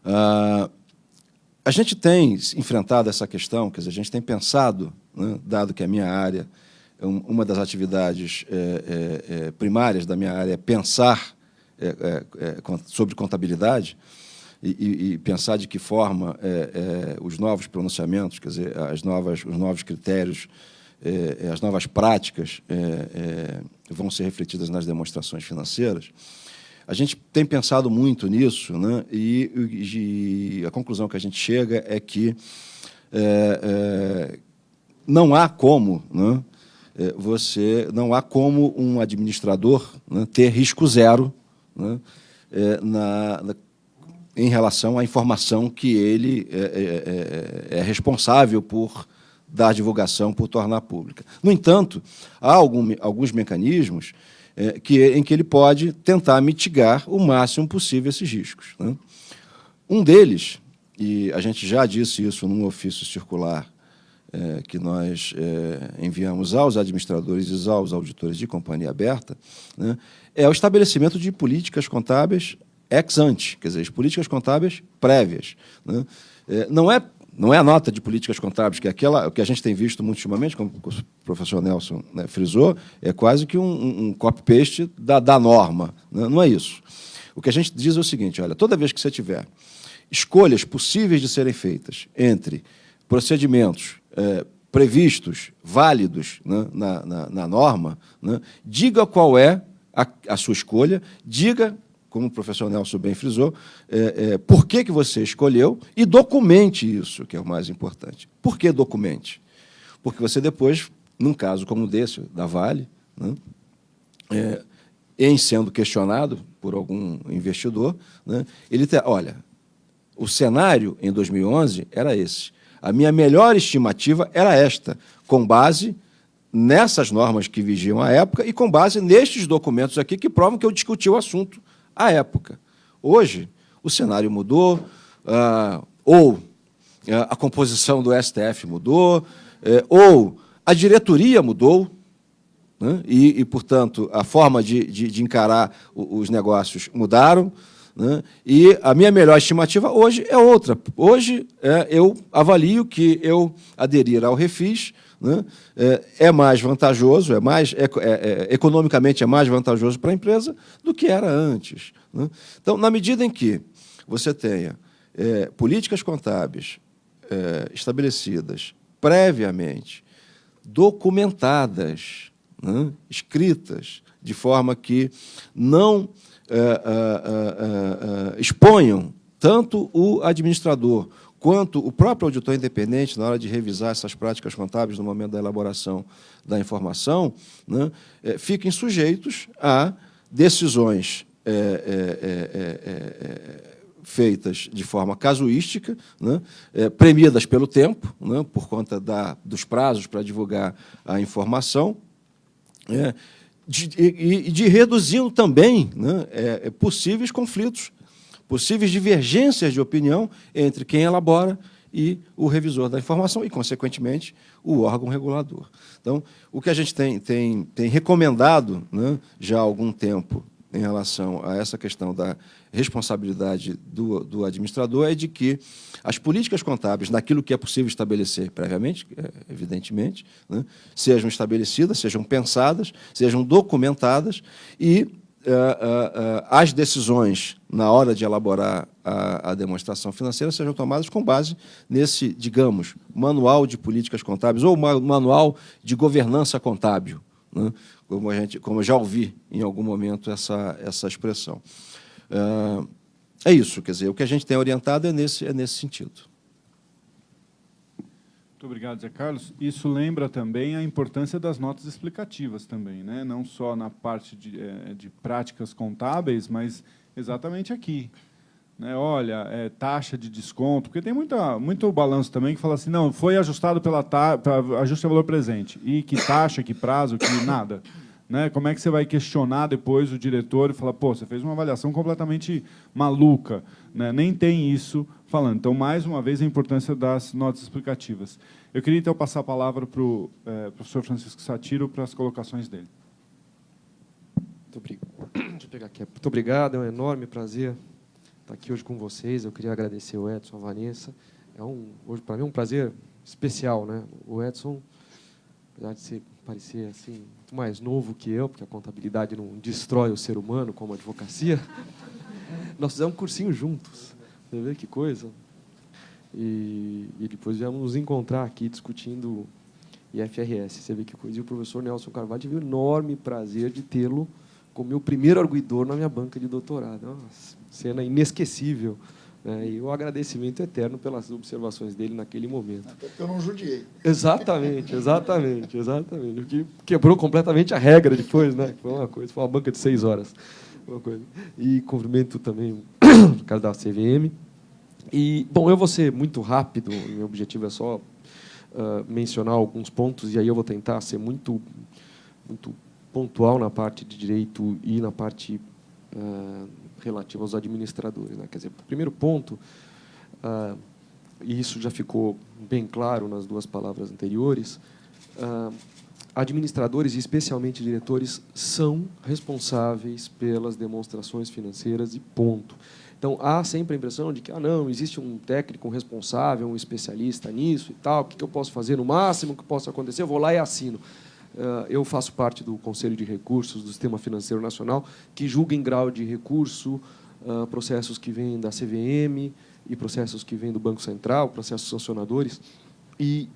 A gente tem enfrentado essa questão, quer dizer, a gente tem pensado, né, dado que a minha área uma das atividades primárias da minha área é pensar sobre contabilidade e pensar de que forma os novos pronunciamentos, quer dizer, os novos critérios, as novas práticas vão ser refletidas nas demonstrações financeiras. A gente tem pensado muito nisso, né? E a conclusão que a gente chega é que não há como, né, não há como um administrador, né, ter risco zero, né, em relação à informação que ele é responsável por dar divulgação, por tornar pública. No entanto, há alguns mecanismos em que ele pode tentar mitigar o máximo possível esses riscos, né? Um deles, e a gente já disse isso num ofício circular que nós enviamos aos administradores e aos auditores de companhia aberta, né, é o estabelecimento de políticas contábeis ex ante, quer dizer, as políticas contábeis prévias, né? Não é a nota de políticas contábeis, que é aquela que a gente tem visto muito ultimamente, como o professor Nelson, né, frisou, é quase que um copy-paste da norma, né? Não é isso. O que a gente diz é o seguinte: olha, toda vez que você tiver escolhas possíveis de serem feitas entre procedimentos previstos, válidos, né, na norma, né, diga qual é a sua escolha, diga, como o professor Nelson bem frisou, por que você escolheu e documente isso, que é o mais importante. Por que documente? Porque você depois, num caso como desse, da Vale, né, em sendo questionado por algum investidor, né, olha, o cenário em 2011 era esse. A minha melhor estimativa era esta, com base nessas normas que vigiam a época e com base nestes documentos aqui que provam que eu discuti o assunto à época. Hoje, o cenário mudou, ou a composição do STF mudou, ou a diretoria mudou, né, e, portanto, a forma de encarar os negócios mudaram, né, e a minha melhor estimativa hoje é outra. Hoje, eu avalio que eu aderir ao refis, né, é mais vantajoso, economicamente é mais vantajoso para a empresa do que era antes, né? Então, na medida em que você tenha políticas contábeis estabelecidas previamente, documentadas, né, escritas, de forma que não exponham tanto o administrador quanto o próprio auditor independente, na hora de revisar essas práticas contábeis no momento da elaboração da informação, né, fiquem sujeitos a decisões feitas de forma casuística, né, premiadas pelo tempo, né, por conta dos prazos para divulgar a informação, de reduzindo também, né, possíveis conflitos, possíveis divergências de opinião entre quem elabora e o revisor da informação e, consequentemente, o órgão regulador. Então, o que a gente tem recomendado, né, já há algum tempo em relação a essa questão da responsabilidade do administrador é de que as políticas contábeis, naquilo que é possível estabelecer previamente, evidentemente, né, sejam estabelecidas, sejam pensadas, sejam documentadas e as decisões, na hora de elaborar a demonstração financeira, sejam tomadas com base nesse, digamos, manual de políticas contábeis ou manual de governança contábil, né, como eu já ouvi em algum momento essa expressão. É isso, quer dizer, o que a gente tem orientado é nesse sentido. Muito obrigado, Zé Carlos. Isso lembra também a importância das notas explicativas também, né? Não só na parte de práticas contábeis, mas exatamente aqui, né? Olha, taxa de desconto, porque tem muito balanço também que fala assim, não, foi ajustado pela ajuste a valor presente. E que taxa, que prazo, que nada. Né? Como é que você vai questionar depois o diretor e falar, pô, você fez uma avaliação completamente maluca, né? Nem tem isso falando. Então, mais uma vez, a importância das notas explicativas. Eu queria, então, passar a palavra para o professor Francisco Satiro para as colocações dele. Muito obrigado. Deixa eu pegar aqui. Muito obrigado, é um enorme prazer estar aqui hoje com vocês. Eu queria agradecer o Edson, a Vanessa. Hoje, para mim, é um prazer especial, né? O Edson, apesar de ser parecer assim, muito mais novo que eu, porque a contabilidade não destrói o ser humano como a advocacia. Nós fizemos um cursinho juntos. Você vê que coisa? E depois viemos nos encontrar aqui discutindo IFRS. Você vê que coisa. E o professor Nelson Carvalho tive o enorme prazer de tê-lo como meu primeiro arguidor na minha banca de doutorado. Nossa, cena inesquecível. E o agradecimento eterno pelas observações dele naquele momento. Até porque eu não judiei. Exatamente. O que quebrou completamente a regra depois, né? Foi uma banca de 6 horas. Uma coisa. E cumprimento também o cara da CVM. E, bom, eu vou ser muito rápido, meu objetivo é só mencionar alguns pontos, e aí eu vou tentar ser muito pontual na parte de direito e na parte relativa aos administradores, né? Quer dizer, o primeiro ponto, e isso já ficou bem claro nas duas palavras anteriores, administradores, e especialmente diretores, são responsáveis pelas demonstrações financeiras e ponto. Então, há sempre a impressão de que não, existe um técnico responsável, um especialista nisso e tal, o que eu posso fazer no máximo que possa acontecer, eu vou lá e assino. Eu faço parte do Conselho de Recursos do Sistema Financeiro Nacional, que julga em grau de recurso processos que vêm da CVM e processos que vêm do Banco Central, processos sancionadores, e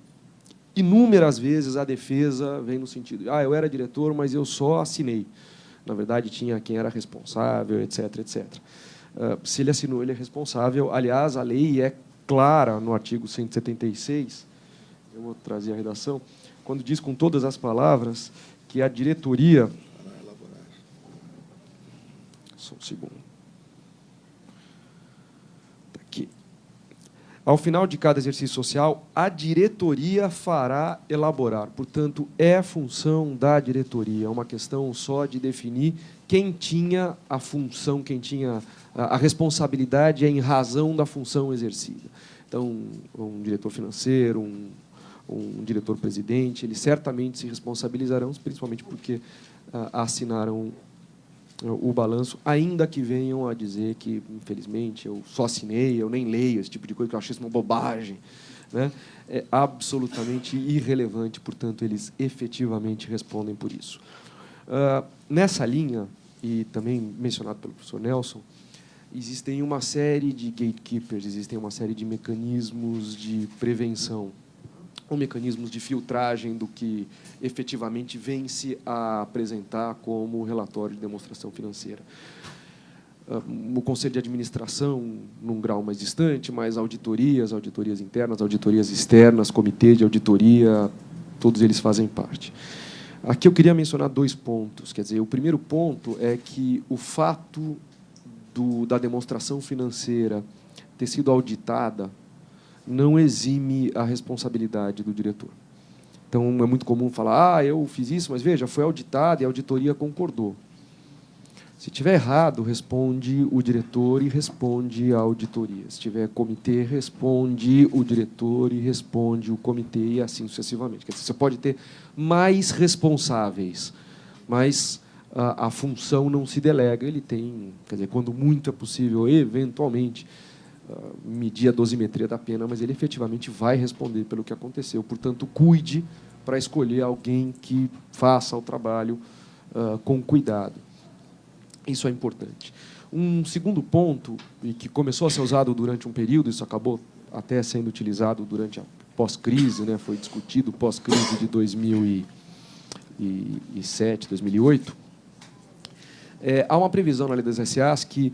inúmeras vezes a defesa vem no sentido, eu era diretor, mas eu só assinei. Na verdade, tinha quem era responsável, etc., etc. Se ele assinou, ele é responsável. Aliás, a lei é clara no artigo 176, eu vou trazer a redação, quando diz com todas as palavras que a diretoria... Só um segundo. Tá aqui. Ao final de cada exercício social, a diretoria fará elaborar. Portanto, é função da diretoria. É uma questão só de definir quem tinha a função, quem tinha a responsabilidade em razão da função exercida. Então, um diretor financeiro, um diretor-presidente, eles certamente se responsabilizarão, principalmente porque assinaram o balanço, ainda que venham a dizer que, infelizmente, eu só assinei, eu nem leio, esse tipo de coisa, que eu achei isso uma bobagem, né? É absolutamente irrelevante, portanto, eles efetivamente respondem por isso. Nessa linha, e também mencionado pelo professor Nelson, existem uma série de gatekeepers, existem uma série de mecanismos de prevenção, ou mecanismos de filtragem do que efetivamente vem-se a apresentar como relatório de demonstração financeira. O Conselho de Administração, num grau mais distante, mas auditorias internas, auditorias externas, comitê de auditoria, todos eles fazem parte. Aqui eu queria mencionar 2 pontos. Quer dizer, o primeiro ponto é que o fato da demonstração financeira ter sido auditada não exime a responsabilidade do diretor. Então, é muito comum falar, eu fiz isso, mas veja, foi auditado e a auditoria concordou. Se tiver errado, responde o diretor e responde a auditoria. Se tiver comitê, responde o diretor e responde o comitê, e assim sucessivamente. Quer dizer, você pode ter mais responsáveis, mas a função não se delega. Ele tem, quer dizer, quando muito é possível, eventualmente, medir a dosimetria da pena, mas ele efetivamente vai responder pelo que aconteceu. Portanto, cuide para escolher alguém que faça o trabalho com cuidado. Isso é importante. Um segundo ponto, e que começou a ser usado durante um período, isso acabou até sendo utilizado durante a pós-crise, né, foi discutido pós-crise de 2007, 2008, há uma previsão na lei das SAs que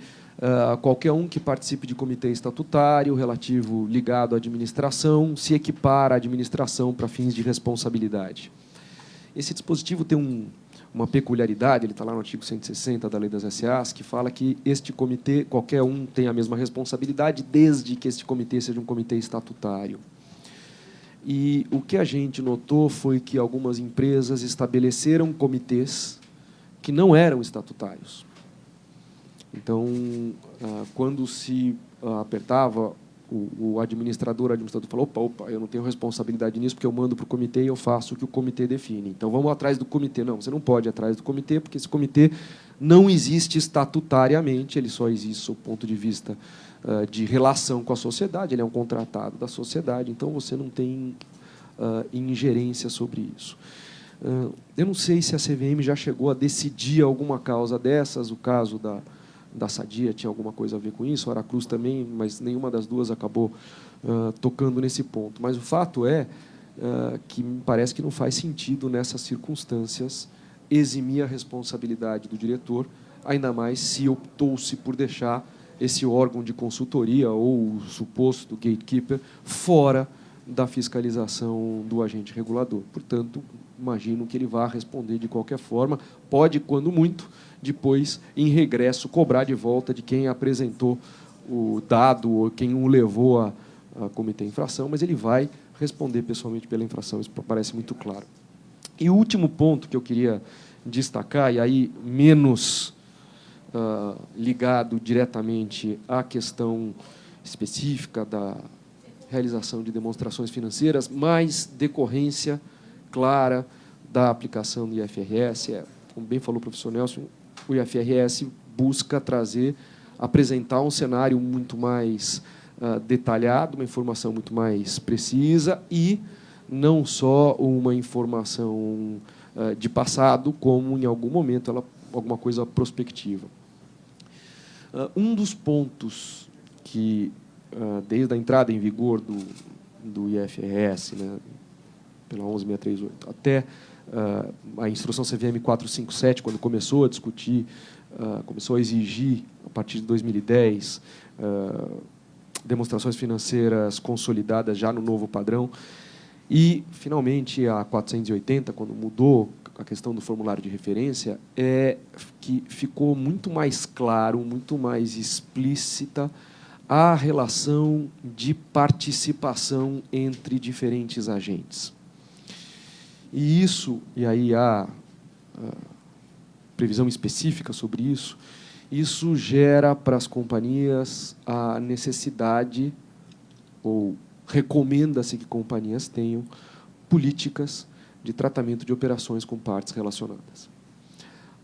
qualquer um que participe de comitê estatutário relativo ligado à administração se equipara à administração para fins de responsabilidade. Esse dispositivo tem uma peculiaridade, ele está lá no artigo 160 da lei das SAs, que fala que este comitê, qualquer um tem a mesma responsabilidade, desde que este comitê seja um comitê estatutário. E o que a gente notou foi que algumas empresas estabeleceram comitês que não eram estatutários. Então, quando se apertava, o administrador falou, opa, eu não tenho responsabilidade nisso, porque eu mando para o comitê e eu faço o que o comitê define. Então, vamos atrás do comitê. Não, você não pode ir atrás do comitê, porque esse comitê não existe estatutariamente, ele só existe do ponto de vista de relação com a sociedade, ele é um contratado da sociedade, então você não tem ingerência sobre isso. Eu não sei se a CVM já chegou a decidir alguma causa dessas, o caso da Sadia tinha alguma coisa a ver com isso, a Aracruz também, mas nenhuma das duas acabou tocando nesse ponto. Mas o fato é que me parece que não faz sentido, nessas circunstâncias, eximir a responsabilidade do diretor, ainda mais se optou-se por deixar esse órgão de consultoria ou o suposto gatekeeper fora da fiscalização do agente regulador. Portanto, imagino que ele vá responder de qualquer forma, pode, quando muito, depois, em regresso, cobrar de volta de quem apresentou o dado ou quem o levou a cometer a infração, mas ele vai responder pessoalmente pela infração, isso parece muito claro. E o último ponto que eu queria destacar, e aí menos ligado diretamente à questão específica da realização de demonstrações financeiras, mas decorrência clara da aplicação do IFRS. Como bem falou o professor Nelson, o IFRS busca apresentar um cenário muito mais detalhado, uma informação muito mais precisa e não só uma informação de passado, como, em algum momento, alguma coisa prospectiva. Um dos pontos que, desde a entrada em vigor do IFRS, né, pela 11638, até a instrução CVM 457, quando começou a discutir, começou a exigir, a partir de 2010, demonstrações financeiras consolidadas já no novo padrão, e, finalmente, a 480, quando mudou a questão do formulário de referência, que ficou muito mais claro, muito mais explícita a relação de participação entre diferentes agentes. E isso, e aí há previsão específica sobre isso gera para as companhias a necessidade, ou recomenda-se que companhias tenham políticas de tratamento de operações com partes relacionadas.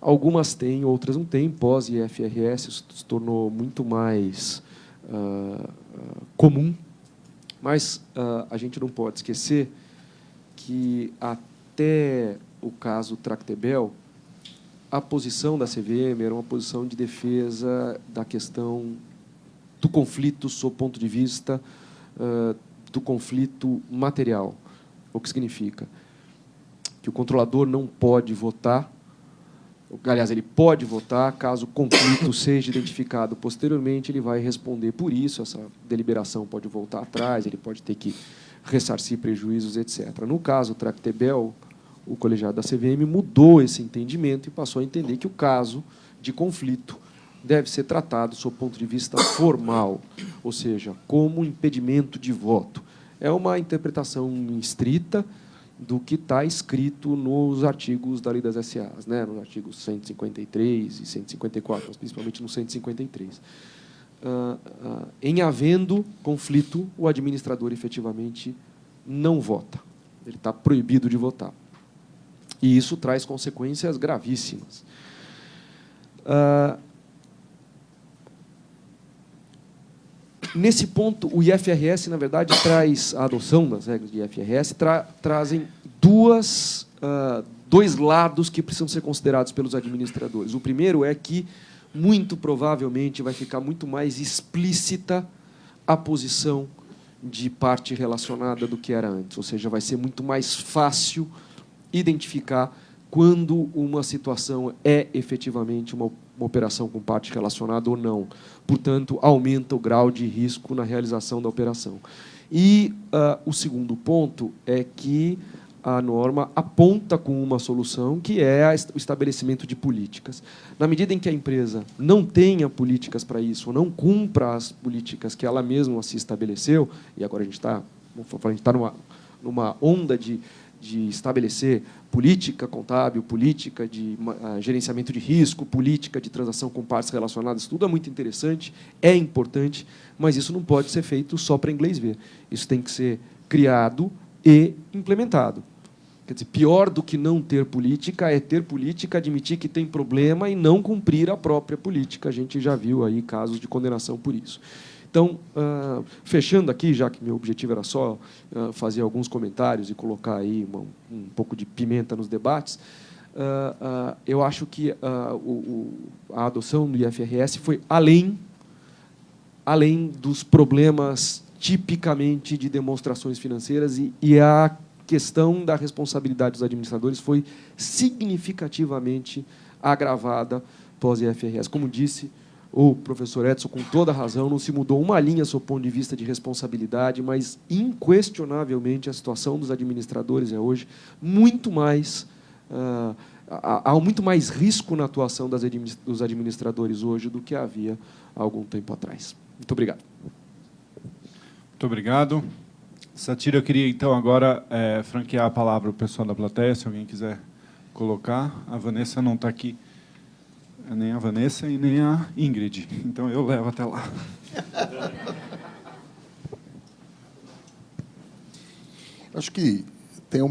Algumas têm, outras não têm. Pós-IFRS, isso se tornou muito mais comum, mas a gente não pode esquecer que, até o caso Tractebel, a posição da CVM era uma posição de defesa da questão do conflito sob o ponto de vista do conflito material. O que significa que o controlador não pode votar, aliás, ele pode votar caso o conflito seja identificado posteriormente, ele vai responder por isso, essa deliberação pode voltar atrás, ele pode ter que ressarcir prejuízos, etc. No caso Tractebel, o colegiado da CVM mudou esse entendimento e passou a entender que o caso de conflito deve ser tratado sob o ponto de vista formal, ou seja, como impedimento de voto. É uma interpretação estrita do que está escrito nos artigos da Lei das SAs, né? Nos artigos 153 e 154, mas principalmente no 153. Em havendo conflito, o administrador efetivamente não vota. Ele está proibido de votar. E isso traz consequências gravíssimas. Nesse ponto, o IFRS, na verdade, traz a adoção das regras de IFRS, trazem dois lados que precisam ser considerados pelos administradores. O primeiro é que, muito provavelmente, vai ficar muito mais explícita a posição de parte relacionada do que era antes, ou seja, vai ser muito mais fácil identificar quando uma situação é efetivamente uma operação com parte relacionada ou não. Portanto, aumenta o grau de risco na realização da operação. E o segundo ponto é que a norma aponta com uma solução, que é o estabelecimento de políticas. Na medida em que a empresa não tenha políticas para isso, ou não cumpra as políticas que ela mesma se estabeleceu, e agora a gente está numa onda de estabelecer política contábil, política de gerenciamento de risco, política de transação com partes relacionadas, tudo é muito interessante, é importante, mas isso não pode ser feito só para inglês ver. Isso tem que ser criado e implementado. Quer dizer, pior do que não ter política é ter política, admitir que tem problema e não cumprir a própria política. A gente já viu aí casos de condenação por isso. Então, fechando aqui, já que meu objetivo era só fazer alguns comentários e colocar aí um pouco de pimenta nos debates, eu acho que a adoção do IFRS foi além dos problemas tipicamente de demonstrações financeiras e a questão da responsabilidade dos administradores foi significativamente agravada pós-IFRS. Como disse o professor Edson, com toda razão, não se mudou uma linha sob o ponto de vista de responsabilidade, mas, inquestionavelmente, a situação dos administradores é hoje muito mais... há muito mais risco na atuação dos administradores hoje do que havia há algum tempo atrás. Muito obrigado. Muito obrigado. Satira, eu queria, então, agora franquear a palavra ao pessoal da plateia, se alguém quiser colocar. A Vanessa não está aqui. Nem a Vanessa e nem a Ingrid. Então, eu levo até lá. Acho que tem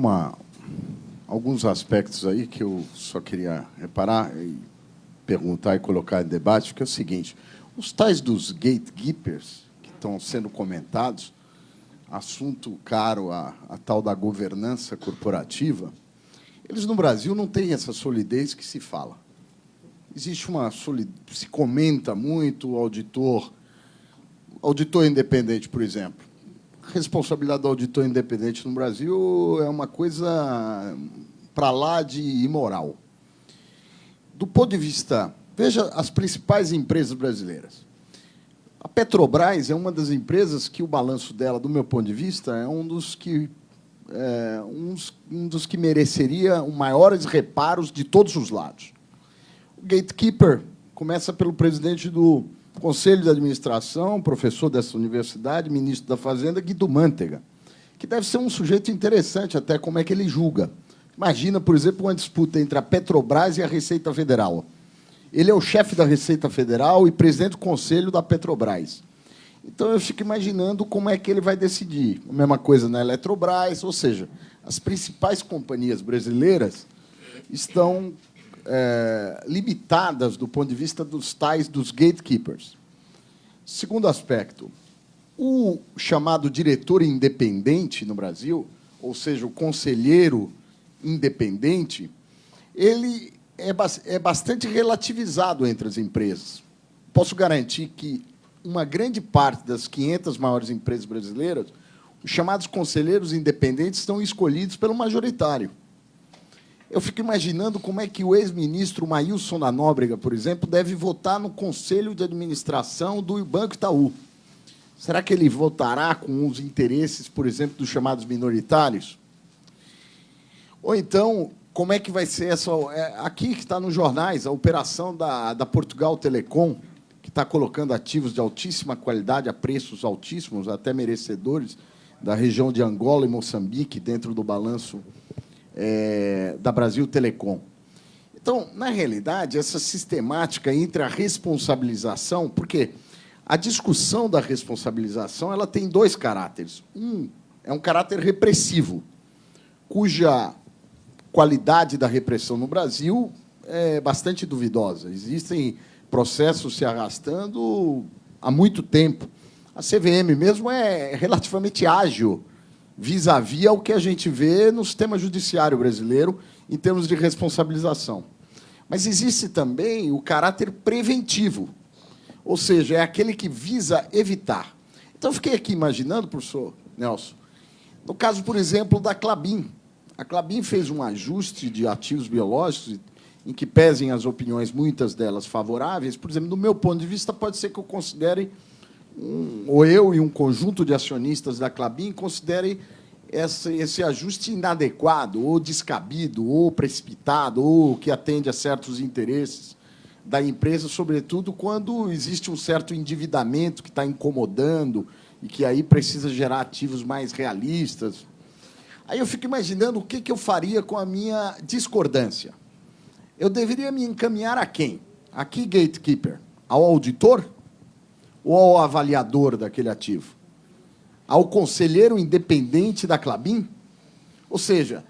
alguns aspectos aí que eu só queria reparar e perguntar e colocar em debate, que é o seguinte: os tais dos gatekeepers que estão sendo comentados, assunto caro a tal da governança corporativa, eles no Brasil não têm essa solidez que se fala. Existe uma solidez, se comenta muito o auditor independente, por exemplo. A responsabilidade do auditor independente no Brasil é uma coisa para lá de imoral. Do ponto de vista... Veja as principais empresas brasileiras. A Petrobras é uma das empresas que o balanço dela, do meu ponto de vista, é um dos que mereceria os maiores reparos de todos os lados. O gatekeeper começa pelo presidente do Conselho de Administração, professor dessa universidade, ministro da Fazenda, Guido Mantega, que deve ser um sujeito interessante até como é que ele julga. Imagina, por exemplo, uma disputa entre a Petrobras e a Receita Federal. Ele é o chefe da Receita Federal e presidente do Conselho da Petrobras. Então, eu fico imaginando como é que ele vai decidir. A mesma coisa na Eletrobras, ou seja, as principais companhias brasileiras estão limitadas do ponto de vista dos gatekeepers. Segundo aspecto, o chamado diretor independente no Brasil, ou seja, o conselheiro independente, ele é bastante relativizado entre as empresas. Posso garantir que uma grande parte das 500 maiores empresas brasileiras, os chamados conselheiros independentes estão escolhidos pelo majoritário. Eu fico imaginando como é que o ex-ministro Maílson da Nóbrega, por exemplo, deve votar no Conselho de Administração do Banco Itaú. Será que ele votará com os interesses, por exemplo, dos chamados minoritários? Ou então, como é que vai ser essa... Aqui que está nos jornais, a operação da Portugal Telecom, que está colocando ativos de altíssima qualidade a preços altíssimos, até merecedores, da região de Angola e Moçambique, dentro do balanço da Brasil Telecom. Então, na realidade, essa sistemática entre a responsabilização, porque a discussão da responsabilização ela tem dois caráteres. Um é um caráter repressivo, cuja qualidade da repressão no Brasil é bastante duvidosa. Existem processos se arrastando há muito tempo. A CVM mesmo é relativamente ágil vis-à-vis ao que a gente vê no sistema judiciário brasileiro em termos de responsabilização. Mas existe também o caráter preventivo, ou seja, é aquele que visa evitar. Então, eu fiquei aqui imaginando, professor Nelson, no caso, por exemplo, da Klabin. A Klabin fez um ajuste de ativos biológicos em que pesem as opiniões, muitas delas favoráveis. Por exemplo, do meu ponto de vista, pode ser que eu considere, ou eu e um conjunto de acionistas da Klabin considerem esse ajuste inadequado, ou descabido, ou precipitado, ou que atende a certos interesses da empresa, sobretudo quando existe um certo endividamento que está incomodando e que aí precisa gerar ativos mais realistas. Aí eu fico imaginando o que eu faria com a minha discordância. Eu deveria me encaminhar a quem? A que gatekeeper? Ao auditor ou ao avaliador daquele ativo? Ao conselheiro independente da Klabin? Ou seja,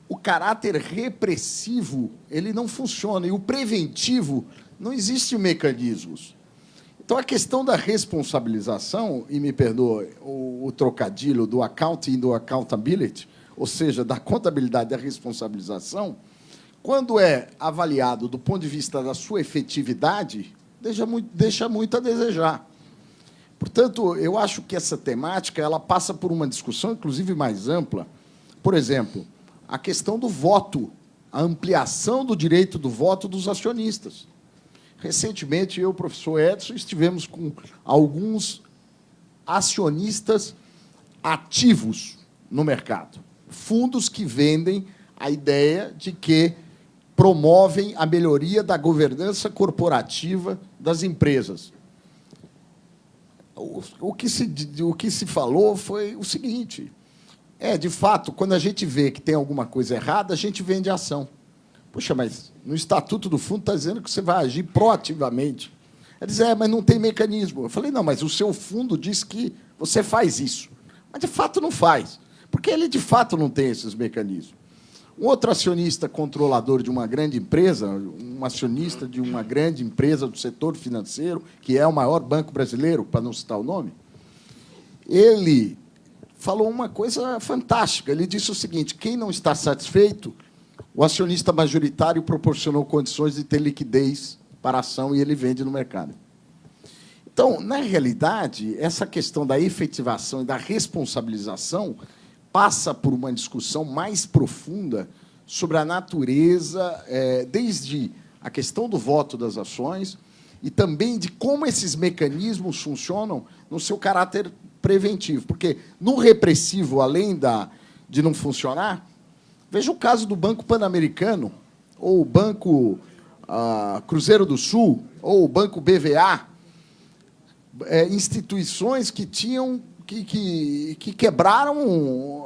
o caráter repressivo ele não funciona, e o preventivo não existe mecanismos. Então, a questão da responsabilização, e me perdoe o trocadilho do accounting e do accountability, ou seja, da contabilidade e da responsabilização, quando é avaliado do ponto de vista da sua efetividade, deixa muito a desejar. Portanto, eu acho que essa temática ela passa por uma discussão, inclusive, mais ampla. Por exemplo, a questão do voto, a ampliação do direito do voto dos acionistas. Recentemente, eu e o professor Edson estivemos com alguns acionistas ativos no mercado, fundos que vendem a ideia de que promovem a melhoria da governança corporativa das empresas. O que se falou foi o seguinte: de fato, quando a gente vê que tem alguma coisa errada, a gente vende ação. Puxa, mas no Estatuto do Fundo está dizendo que você vai agir proativamente. Ele diz, mas não tem mecanismo. Eu falei, não, mas o seu fundo diz que você faz isso. Mas, de fato, não faz, porque ele, de fato, não tem esses mecanismos. Um outro acionista controlador de uma grande empresa, um acionista de uma grande empresa do setor financeiro, que é o maior banco brasileiro, para não citar o nome, ele falou uma coisa fantástica. Ele disse o seguinte: quem não está satisfeito, o acionista majoritário proporcionou condições de ter liquidez para a ação e ele vende no mercado. Então, na realidade, essa questão da efetivação e da responsabilização passa por uma discussão mais profunda sobre a natureza, desde a questão do voto das ações e também de como esses mecanismos funcionam no seu caráter preventivo. Porque, no repressivo, além de não funcionar, veja o caso do Banco Pan-Americano, ou o Banco Cruzeiro do Sul, ou o Banco BVA, instituições que tinham que quebraram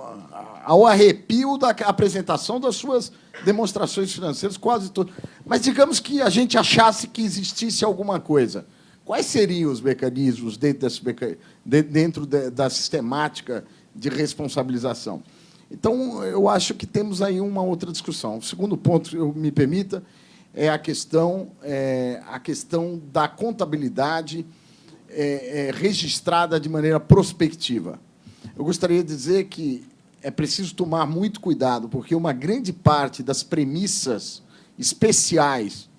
ao arrepio da apresentação das suas demonstrações financeiras, quase todas. Mas digamos que a gente achasse que existisse alguma coisa. Quais seriam os mecanismos dentro da sistemática de responsabilização? Então, eu acho que temos aí uma outra discussão. O segundo ponto, me permita, é a questão da contabilidade registrada de maneira prospectiva. Eu gostaria de dizer que é preciso tomar muito cuidado, porque uma grande parte das premissas especiais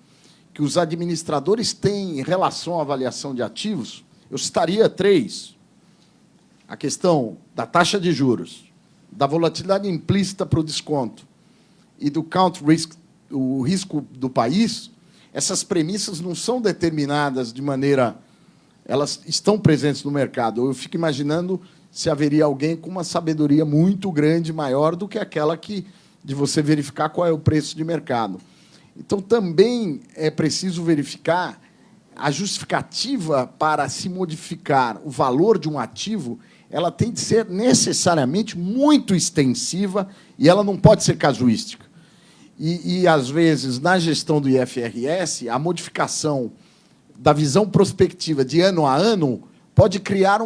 que os administradores têm em relação à avaliação de ativos, eu citaria 3. A questão da taxa de juros, da volatilidade implícita para o desconto e do count risk, o risco do país. Essas premissas não são determinadas de maneira... Elas estão presentes no mercado. Eu fico imaginando se haveria alguém com uma sabedoria muito grande, maior do que aquela de você verificar qual é o preço de mercado. Então, também é preciso verificar a justificativa para se modificar o valor de um ativo. Ela tem de ser necessariamente muito extensiva e ela não pode ser casuística. E às vezes, na gestão do IFRS, a modificação da visão prospectiva de ano a ano pode criar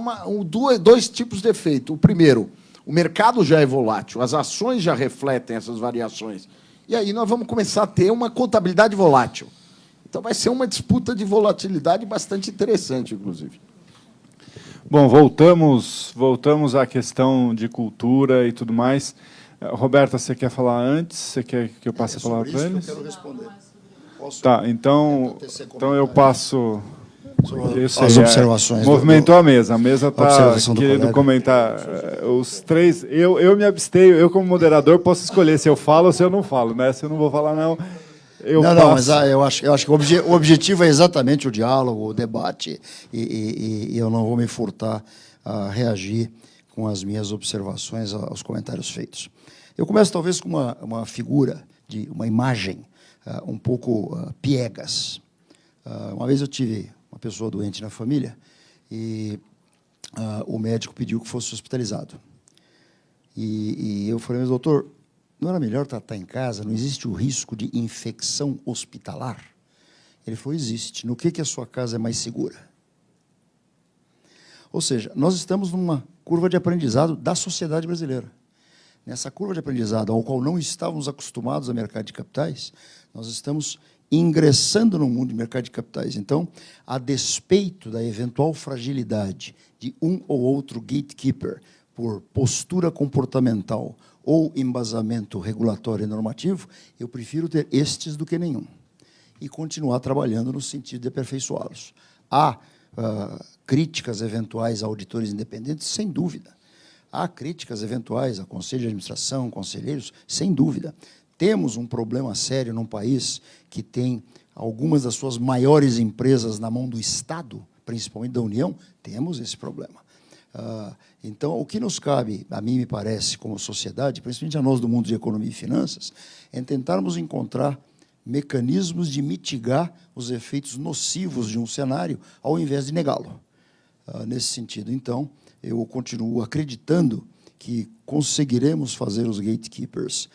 dois tipos de efeito. O primeiro, o mercado já é volátil, as ações já refletem essas variações. E aí nós vamos começar a ter uma contabilidade volátil. Então, vai ser uma disputa de volatilidade bastante interessante, inclusive. Bom, voltamos à questão de cultura e tudo mais. Roberta, você quer falar antes? Você quer que eu passe a palavra para eles? Eu quero responder. Tá, então eu passo... As observações. Movimentou a mesa está querendo comentar. Os 3, eu me abstenho, eu como moderador posso escolher se eu falo ou se eu não falo, né? Se eu não vou falar, não, eu passo. Não, mas eu acho que o objetivo é exatamente o diálogo, o debate, e eu não vou me furtar a reagir com as minhas observações aos comentários feitos. Eu começo, talvez, com uma figura, uma imagem um pouco piegas. Uma vez eu tive uma pessoa doente na família e o médico pediu que fosse hospitalizado. E eu falei, mas doutor, não era melhor tratar em casa? Não existe o risco de infecção hospitalar? Ele falou, existe. No que a sua casa é mais segura? Ou seja, nós estamos numa curva de aprendizado da sociedade brasileira. Nessa curva de aprendizado, ao qual não estávamos acostumados a mercado de capitais, nós estamos ingressando no mundo de mercado de capitais. Então, a despeito da eventual fragilidade de um ou outro gatekeeper por postura comportamental ou embasamento regulatório e normativo, eu prefiro ter estes do que nenhum e continuar trabalhando no sentido de aperfeiçoá-los. Há críticas eventuais a auditores independentes? Sem dúvida. Há críticas eventuais a conselho de administração, conselheiros? Sem dúvida. Temos um problema sério num país que tem algumas das suas maiores empresas na mão do Estado, principalmente da União? Temos esse problema. Então, o que nos cabe, a mim me parece, como sociedade, principalmente a nós do mundo de economia e finanças, é tentarmos encontrar mecanismos de mitigar os efeitos nocivos de um cenário, ao invés de negá-lo. Nesse sentido, então, eu continuo acreditando que conseguiremos fazer os gatekeepers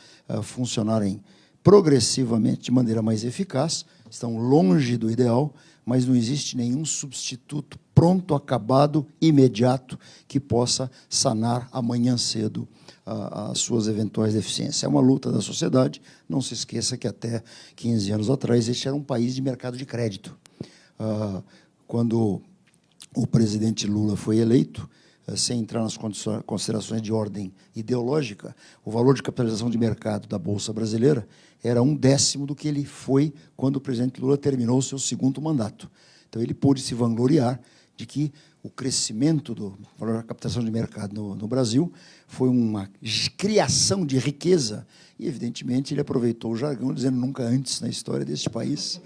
funcionarem progressivamente de maneira mais eficaz, estão longe do ideal, mas não existe nenhum substituto pronto, acabado, imediato, que possa sanar amanhã cedo as suas eventuais deficiências. É uma luta da sociedade. Não se esqueça que até 15 anos atrás este era um país de mercado de crédito. Quando o presidente Lula foi eleito, sem entrar nas considerações de ordem ideológica, o valor de capitalização de mercado da Bolsa Brasileira era 1/10 do que ele foi quando o presidente Lula terminou o seu segundo mandato. Então, ele pôde se vangloriar de que o crescimento do valor da captação de mercado no Brasil foi uma criação de riqueza e, evidentemente, ele aproveitou o jargão, dizendo nunca antes na história deste país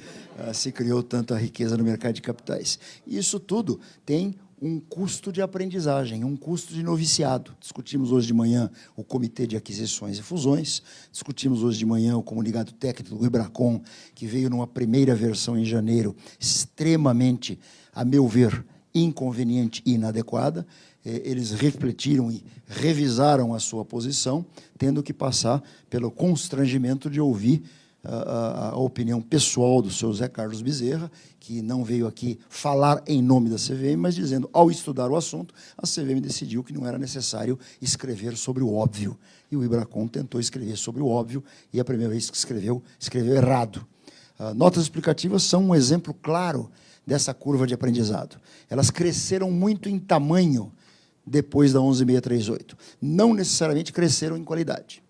se criou tanta riqueza no mercado de capitais. E isso tudo tem um custo de aprendizagem, um custo de noviciado. Discutimos hoje de manhã o Comitê de Aquisições e Fusões, discutimos hoje de manhã o comunicado técnico do IBRACON, que veio numa primeira versão em janeiro, extremamente, a meu ver, inconveniente e inadequada. Eles refletiram e revisaram a sua posição, tendo que passar pelo constrangimento de ouvir a opinião pessoal do seu Zé Carlos Bezerra, que não veio aqui falar em nome da CVM, mas dizendo, ao estudar o assunto, a CVM decidiu que não era necessário escrever sobre o óbvio. E o IBRACON tentou escrever sobre o óbvio, e a primeira vez que escreveu errado. Notas explicativas são um exemplo claro dessa curva de aprendizado. Elas cresceram muito em tamanho depois da 11.638. Não necessariamente cresceram em qualidade.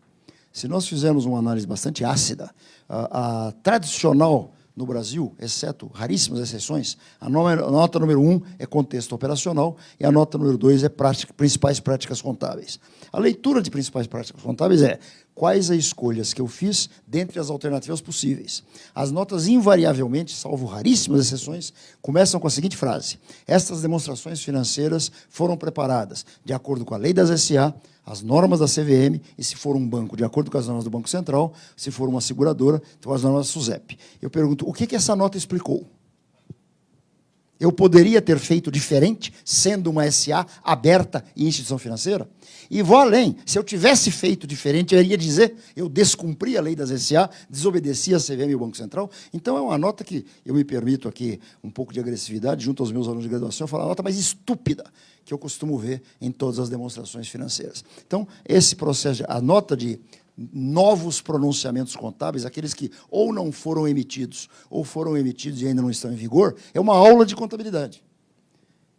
Se nós fizermos uma análise bastante ácida, a tradicional no Brasil, exceto raríssimas exceções, a nota número 1 é contexto operacional e a nota número 2 é principais práticas contábeis. A leitura de principais práticas contábeis é quais as escolhas que eu fiz dentre as alternativas possíveis. As notas, invariavelmente, salvo raríssimas exceções, começam com a seguinte frase: estas demonstrações financeiras foram preparadas de acordo com a lei das SA, as normas da CVM, e se for um banco, de acordo com as normas do Banco Central, se for uma seguradora, com as normas da SUSEP. Eu pergunto, o que essa nota explicou? Eu poderia ter feito diferente, sendo uma SA aberta e instituição financeira? E vou além. Se eu tivesse feito diferente, eu iria dizer, eu descumpri a lei das SA, desobedeci a CVM e o Banco Central. Então, é uma nota que eu me permito aqui um pouco de agressividade junto aos meus alunos de graduação, falar a nota mais estúpida que eu costumo ver em todas as demonstrações financeiras. Então, esse processo, a nota de novos pronunciamentos contábeis, aqueles que ou não foram emitidos, ou foram emitidos e ainda não estão em vigor, é uma aula de contabilidade.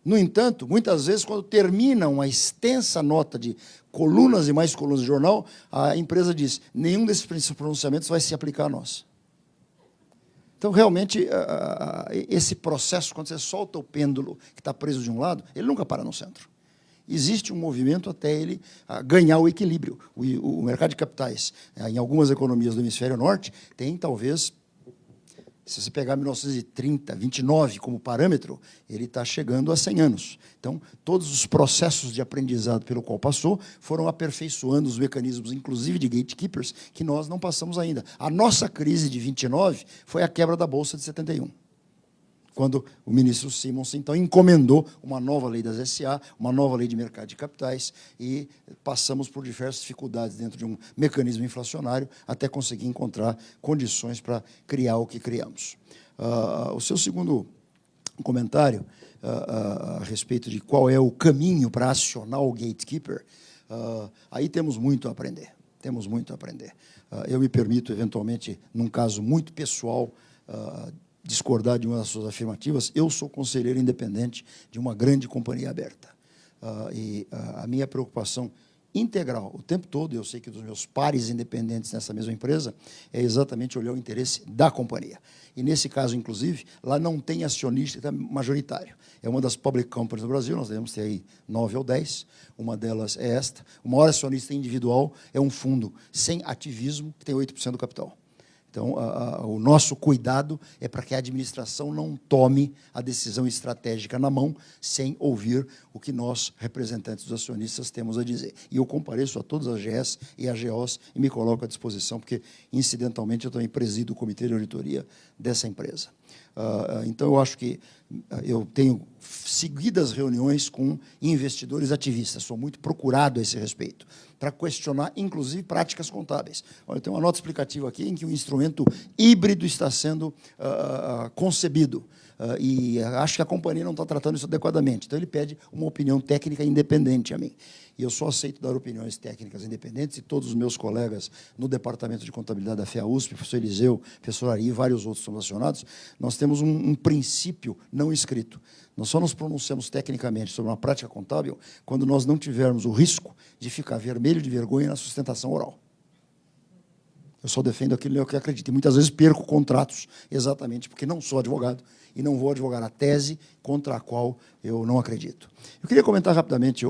No entanto, muitas vezes, quando termina uma extensa nota de colunas e mais colunas de jornal, a empresa diz, nenhum desses pronunciamentos vai se aplicar a nós. Então, realmente, esse processo, quando você solta o pêndulo que está preso de um lado, ele nunca para no centro. Existe um movimento até ele ganhar o equilíbrio. O mercado de capitais, em algumas economias do hemisfério norte, tem, talvez, se você pegar 1930, 29 como parâmetro, ele está chegando a 100 anos. Então, todos os processos de aprendizado pelo qual passou foram aperfeiçoando os mecanismos, inclusive de gatekeepers, que nós não passamos ainda. A nossa crise de 29 foi a quebra da Bolsa de 71. Quando o ministro Simonsen, então, encomendou uma nova lei das SA, uma nova lei de mercado de capitais, e passamos por diversas dificuldades dentro de um mecanismo inflacionário até conseguir encontrar condições para criar o que criamos. O seu segundo comentário, a respeito de qual é o caminho para acionar o gatekeeper, aí temos muito a aprender. Temos muito a aprender. Eu me permito, eventualmente, num caso muito pessoal, discordar de uma das suas afirmativas, eu sou conselheiro independente de uma grande companhia aberta. E a minha preocupação integral, o tempo todo, eu sei que dos meus pares independentes nessa mesma empresa, é exatamente olhar o interesse da companhia. E, nesse caso, inclusive, lá não tem acionista majoritário. É uma das public companies do Brasil, nós devemos ter aí 9 ou 10, uma delas é esta. O maior acionista individual é um fundo sem ativismo, que tem 8% do capital. Então, o nosso cuidado é para que a administração não tome a decisão estratégica na mão sem ouvir o que nós, representantes dos acionistas, temos a dizer. E eu compareço a todas as GEs e AGOs e me coloco à disposição, porque, incidentalmente, eu também presido o comitê de auditoria dessa empresa. Então, eu acho que eu tenho seguidas reuniões com investidores ativistas, sou muito procurado a esse respeito, para questionar, inclusive, práticas contábeis. Olha, eu tenho uma nota explicativa aqui em que um instrumento híbrido está sendo concebido, e acho que a companhia não está tratando isso adequadamente. Então, ele pede uma opinião técnica independente a mim. E eu só aceito dar opiniões técnicas independentes, e todos os meus colegas no Departamento de Contabilidade da FEA-USP, professor Eliseu, professor Ari e vários outros relacionados, nós temos um princípio não escrito. Nós só nos pronunciamos tecnicamente sobre uma prática contábil quando nós não tivermos o risco de ficar vermelho de vergonha na sustentação oral. Eu só defendo aquilo que eu acredito. E muitas vezes perco contratos exatamente porque não sou advogado e não vou advogar a tese contra a qual eu não acredito. Eu queria comentar rapidamente,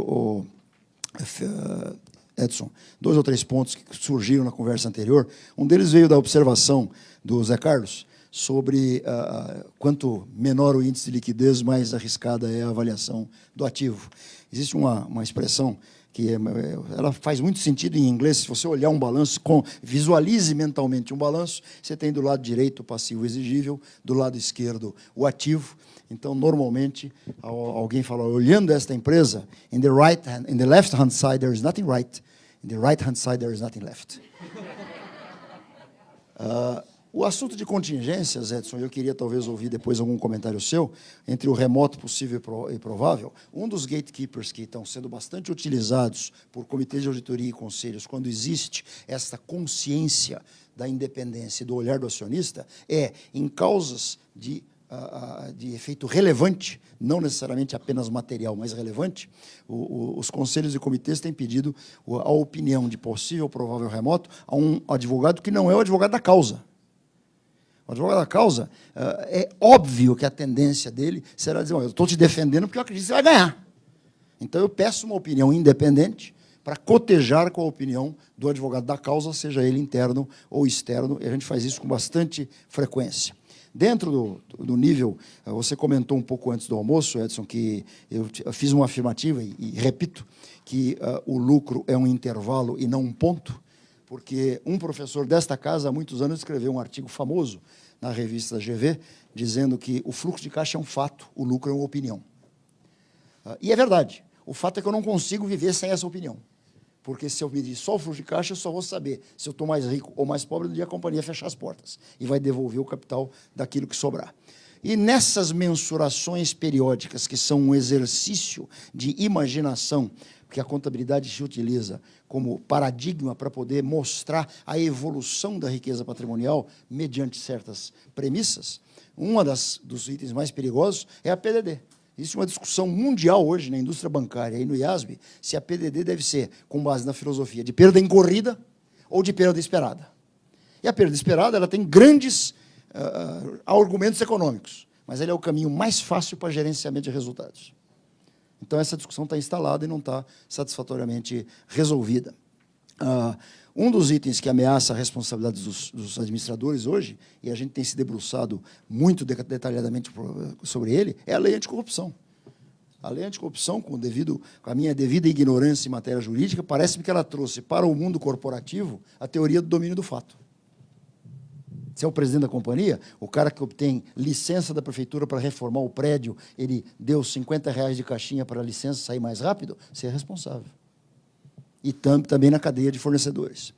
Edson, 2 ou 3 pontos que surgiram na conversa anterior. Um deles veio da observação do Zé Carlos sobre quanto menor o índice de liquidez, mais arriscada é a avaliação do ativo. Existe uma expressão que ela faz muito sentido em inglês. Se você olhar um balanço, visualize mentalmente um balanço, você tem do lado direito o passivo exigível, do lado esquerdo o ativo. Então, normalmente, alguém fala, olhando esta empresa, in the left hand side there is nothing right, in the right hand side there is nothing left. O assunto de contingências, Edson, eu queria talvez ouvir depois algum comentário seu, entre o remoto possível e provável. Um dos gatekeepers que estão sendo bastante utilizados por comitês de auditoria e conselhos, quando existe essa consciência da independência e do olhar do acionista, é em causas de efeito relevante, não necessariamente apenas material, mas relevante, os conselhos e comitês têm pedido a opinião de possível ou provável remoto a um advogado que não é o advogado da causa. O advogado da causa, é óbvio que a tendência dele será dizer, eu estou te defendendo porque eu acredito que você vai ganhar. Então, eu peço uma opinião independente para cotejar com a opinião do advogado da causa, seja ele interno ou externo, e a gente faz isso com bastante frequência. Dentro do nível, você comentou um pouco antes do almoço, Edson, que eu fiz uma afirmativa, e repito, que o lucro é um intervalo e não um ponto, porque um professor desta casa, há muitos anos, escreveu um artigo famoso na revista GV, dizendo que o fluxo de caixa é um fato, o lucro é uma opinião. E é verdade. O fato é que eu não consigo viver sem essa opinião. Porque se eu medir só o fluxo de caixa, eu só vou saber se eu estou mais rico ou mais pobre no dia que a companhia fechar as portas. E vai devolver o capital daquilo que sobrar. E nessas mensurações periódicas, que são um exercício de imaginação, que a contabilidade se utiliza como paradigma para poder mostrar a evolução da riqueza patrimonial mediante certas premissas, dos itens mais perigosos é a PDD. Existe uma discussão mundial hoje na indústria bancária e no IASB se a PDD deve ser com base na filosofia de perda incorrida ou de perda esperada. E a perda esperada ela tem grandes argumentos econômicos, mas ele é o caminho mais fácil para gerenciamento de resultados. Então, essa discussão está instalada e não está satisfatoriamente resolvida. Um dos itens que ameaça a responsabilidade dos administradores hoje, e a gente tem se debruçado muito detalhadamente sobre ele, é a lei anticorrupção. A lei anticorrupção, com a minha devida ignorância em matéria jurídica, parece-me que ela trouxe para o mundo corporativo a teoria do domínio do fato. Se é o presidente da companhia, o cara que obtém licença da prefeitura para reformar o prédio, ele deu R$50 de caixinha para a licença sair mais rápido, você é responsável. E também na cadeia de fornecedores.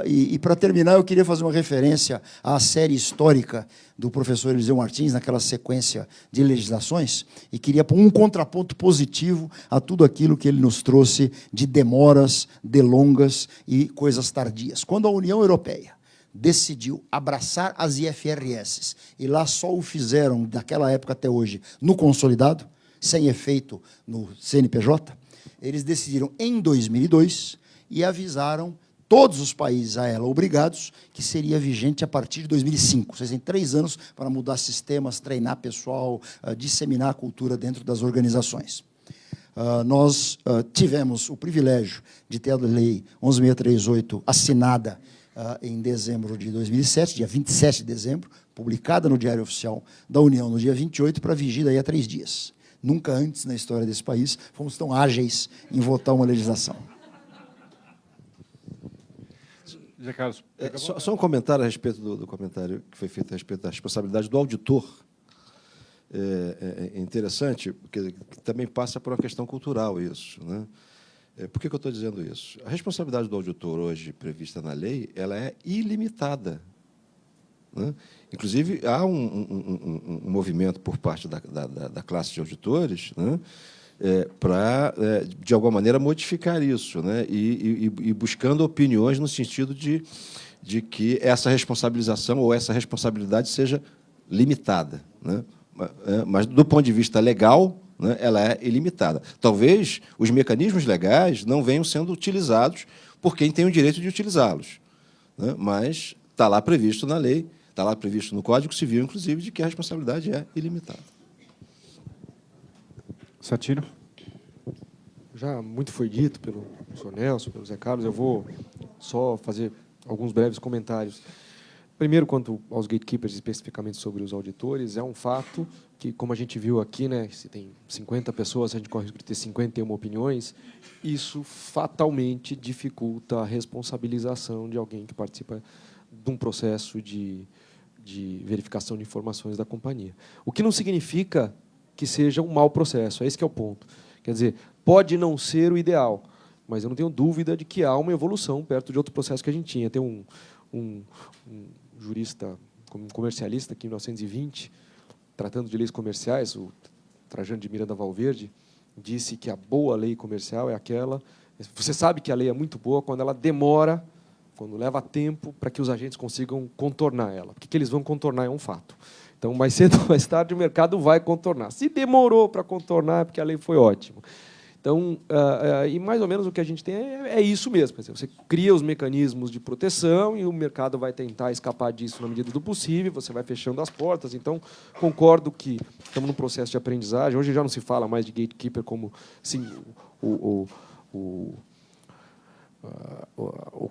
E para terminar, eu queria fazer uma referência à série histórica do professor Eliseu Martins, naquela sequência de legislações, e queria pôr um contraponto positivo a tudo aquilo que ele nos trouxe de demoras, delongas e coisas tardias. Quando a União Europeia, decidiu abraçar as IFRS, e lá só o fizeram, daquela época até hoje, no consolidado, sem efeito no CNPJ, eles decidiram em 2002 e avisaram todos os países a ela obrigados que seria vigente a partir de 2005. Vocês têm 3 anos para mudar sistemas, treinar pessoal, disseminar a cultura dentro das organizações. Nós tivemos o privilégio de ter a Lei 11.638 assinada em dezembro de 2007, dia 27 de dezembro, publicada no Diário Oficial da União no dia 28, para vigir daí a 3 dias. Nunca antes na história desse país fomos tão ágeis em votar uma legislação. Zé Carlos, Só um comentário a respeito do comentário que foi feito a respeito da responsabilidade do auditor. É interessante, porque também passa por uma questão cultural isso, né? Por que eu estou dizendo isso? A responsabilidade do auditor hoje prevista na lei, ela é ilimitada, né? Inclusive, há um movimento por parte da classe de auditores, né, para, de alguma maneira, modificar isso, né, e buscando opiniões no sentido de que essa responsabilização ou essa responsabilidade seja limitada, né? Mas, do ponto de vista legal, né, ela é ilimitada. Talvez os mecanismos legais não venham sendo utilizados por quem tem o direito de utilizá-los, né, mas está lá previsto na lei, está lá previsto no Código Civil, inclusive, de que a responsabilidade é ilimitada. Satiro? Já muito foi dito pelo senhor Nelson, pelo Zé Carlos, eu vou só fazer alguns breves comentários. Primeiro, quanto aos gatekeepers, especificamente sobre os auditores, é um fato que, como a gente viu aqui, né, se tem 50 pessoas, a gente corre o risco de ter 51 opiniões, isso fatalmente dificulta a responsabilização de alguém que participa de um processo de verificação de informações da companhia. O que não significa que seja um mau processo, é esse que é o ponto. Quer dizer, pode não ser o ideal, mas eu não tenho dúvida de que há uma evolução perto de outro processo que a gente tinha. Tem um jurista, um comercialista, que em 1920, tratando de leis comerciais, o Trajano de Miranda Valverde, disse que a boa lei comercial é aquela... Você sabe que a lei é muito boa quando ela demora, quando leva tempo para que os agentes consigam contornar ela. O que eles vão contornar é um fato. Então, mais cedo ou mais tarde, o mercado vai contornar. Se demorou para contornar, é porque a lei foi ótima. Então, e mais ou menos o que a gente tem é isso mesmo. Quer dizer, você cria os mecanismos de proteção e o mercado vai tentar escapar disso na medida do possível, você vai fechando as portas. Então, concordo que estamos num processo de aprendizagem. Hoje já não se fala mais de gatekeeper como sim, o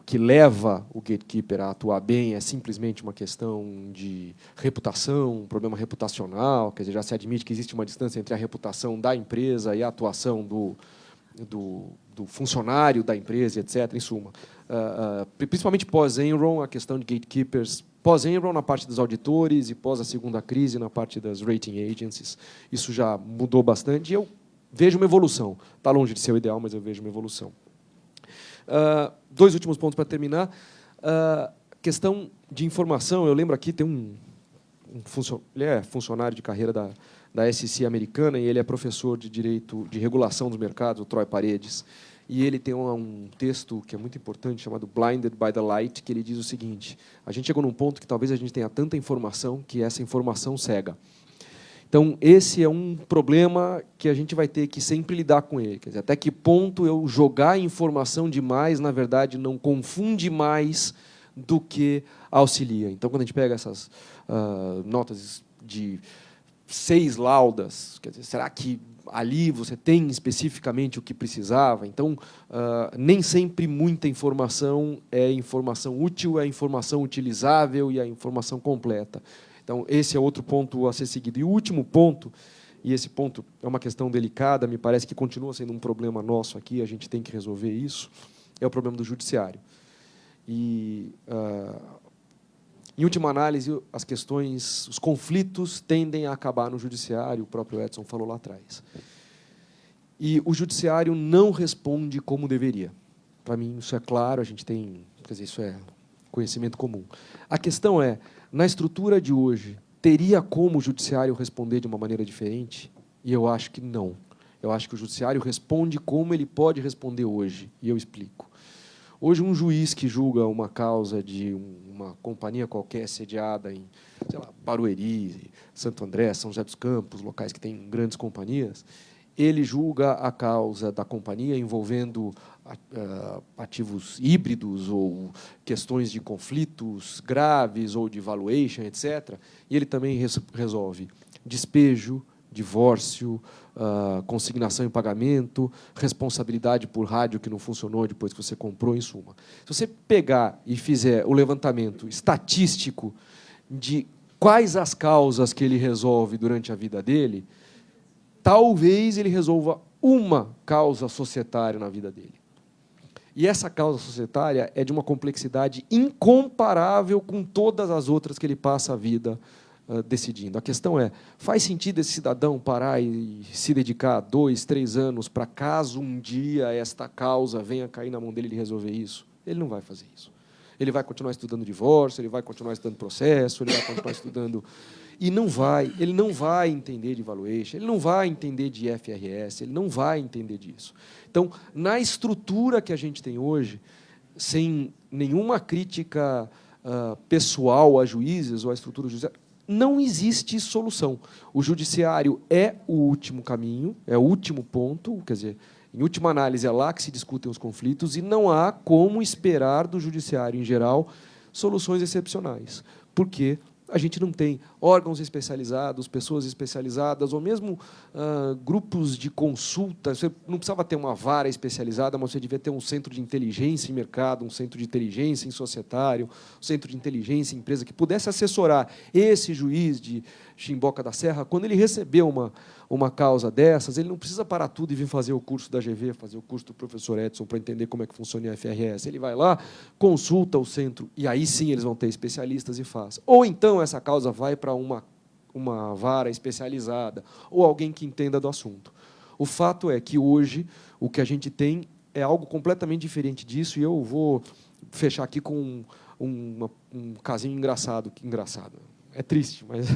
que leva o gatekeeper a atuar bem é simplesmente uma questão de reputação, um problema reputacional, quer dizer, já se admite que existe uma distância entre a reputação da empresa e a atuação do funcionário da empresa, etc., em suma. Principalmente pós-Enron, a questão de gatekeepers, pós-Enron na parte dos auditores e pós a segunda crise na parte das rating agencies. Isso já mudou bastante e eu vejo uma evolução. Está longe de ser o ideal, mas eu vejo uma evolução. 2 últimos pontos para terminar. Questão de informação. Eu lembro aqui, tem ele é funcionário de carreira da SEC americana e ele é professor de Direito de Regulação dos Mercados, o Troy Paredes. E ele tem um texto que é muito importante, chamado Blinded by the Light, que ele diz o seguinte: a gente chegou num ponto que talvez a gente tenha tanta informação que essa informação cega. Então, esse é um problema que a gente vai ter que sempre lidar com ele. Quer dizer, até que ponto eu jogar informação demais, na verdade, não confunde mais do que auxilia. Então, quando a gente pega essas notas de 6 laudas, quer dizer, será que ali você tem especificamente o que precisava? Então, nem sempre muita informação é informação útil, é informação utilizável e é informação completa. Então, esse é outro ponto a ser seguido. E o último ponto, e esse ponto é uma questão delicada, me parece que continua sendo um problema nosso aqui, a gente tem que resolver isso, é o problema do judiciário. E, em última análise, as questões, os conflitos tendem a acabar no judiciário, o próprio Edson falou lá atrás. E o judiciário não responde como deveria. Para mim, isso é claro, a gente tem, quer dizer, isso é conhecimento comum. A questão é, na estrutura de hoje, teria como o judiciário responder de uma maneira diferente? E eu acho que não. Eu acho que o judiciário responde como ele pode responder hoje, e eu explico. Hoje, um juiz que julga uma causa de uma companhia qualquer sediada em, sei lá, Barueri, Santo André, São José dos Campos, locais que têm grandes companhias, ele julga a causa da companhia envolvendo ativos híbridos ou questões de conflitos graves ou de valuation, etc. E ele também resolve despejo, divórcio, consignação em pagamento, responsabilidade por rádio que não funcionou depois que você comprou, em suma. Se você pegar e fizer o levantamento estatístico de quais as causas que ele resolve durante a vida dele, talvez ele resolva uma causa societária na vida dele. E essa causa societária é de uma complexidade incomparável com todas as outras que ele passa a vida decidindo. A questão é, faz sentido esse cidadão parar e se dedicar 2, 3 anos para, caso um dia esta causa venha cair na mão dele e ele resolver isso? Ele não vai fazer isso. Ele vai continuar estudando divórcio, ele vai continuar estudando processo, ele vai continuar estudando... E ele não vai entender de valuation, ele não vai entender de FRS, ele não vai entender disso. Então, na estrutura que a gente tem hoje, sem nenhuma crítica pessoal a juízes ou à estrutura judiciária, não existe solução. O judiciário é o último caminho, é o último ponto, quer dizer, em última análise, é lá que se discutem os conflitos e não há como esperar do judiciário, em geral, soluções excepcionais. Por quê? A gente não tem órgãos especializados, pessoas especializadas, ou mesmo grupos de consulta. Você não precisava ter uma vara especializada, mas você devia ter um centro de inteligência em mercado, um centro de inteligência em societário, um centro de inteligência em empresa, que pudesse assessorar esse juiz de Chimboca da Serra. Quando ele recebeu uma causa dessas, ele não precisa parar tudo e vir fazer o curso da GV, fazer o curso do professor Edson para entender como é que funciona a FRS. Ele vai lá, consulta o centro, e aí sim eles vão ter especialistas e faz. Ou então essa causa vai para uma vara especializada, ou alguém que entenda do assunto. O fato é que hoje o que a gente tem é algo completamente diferente disso, e eu vou fechar aqui com um casinho engraçado. É triste, mas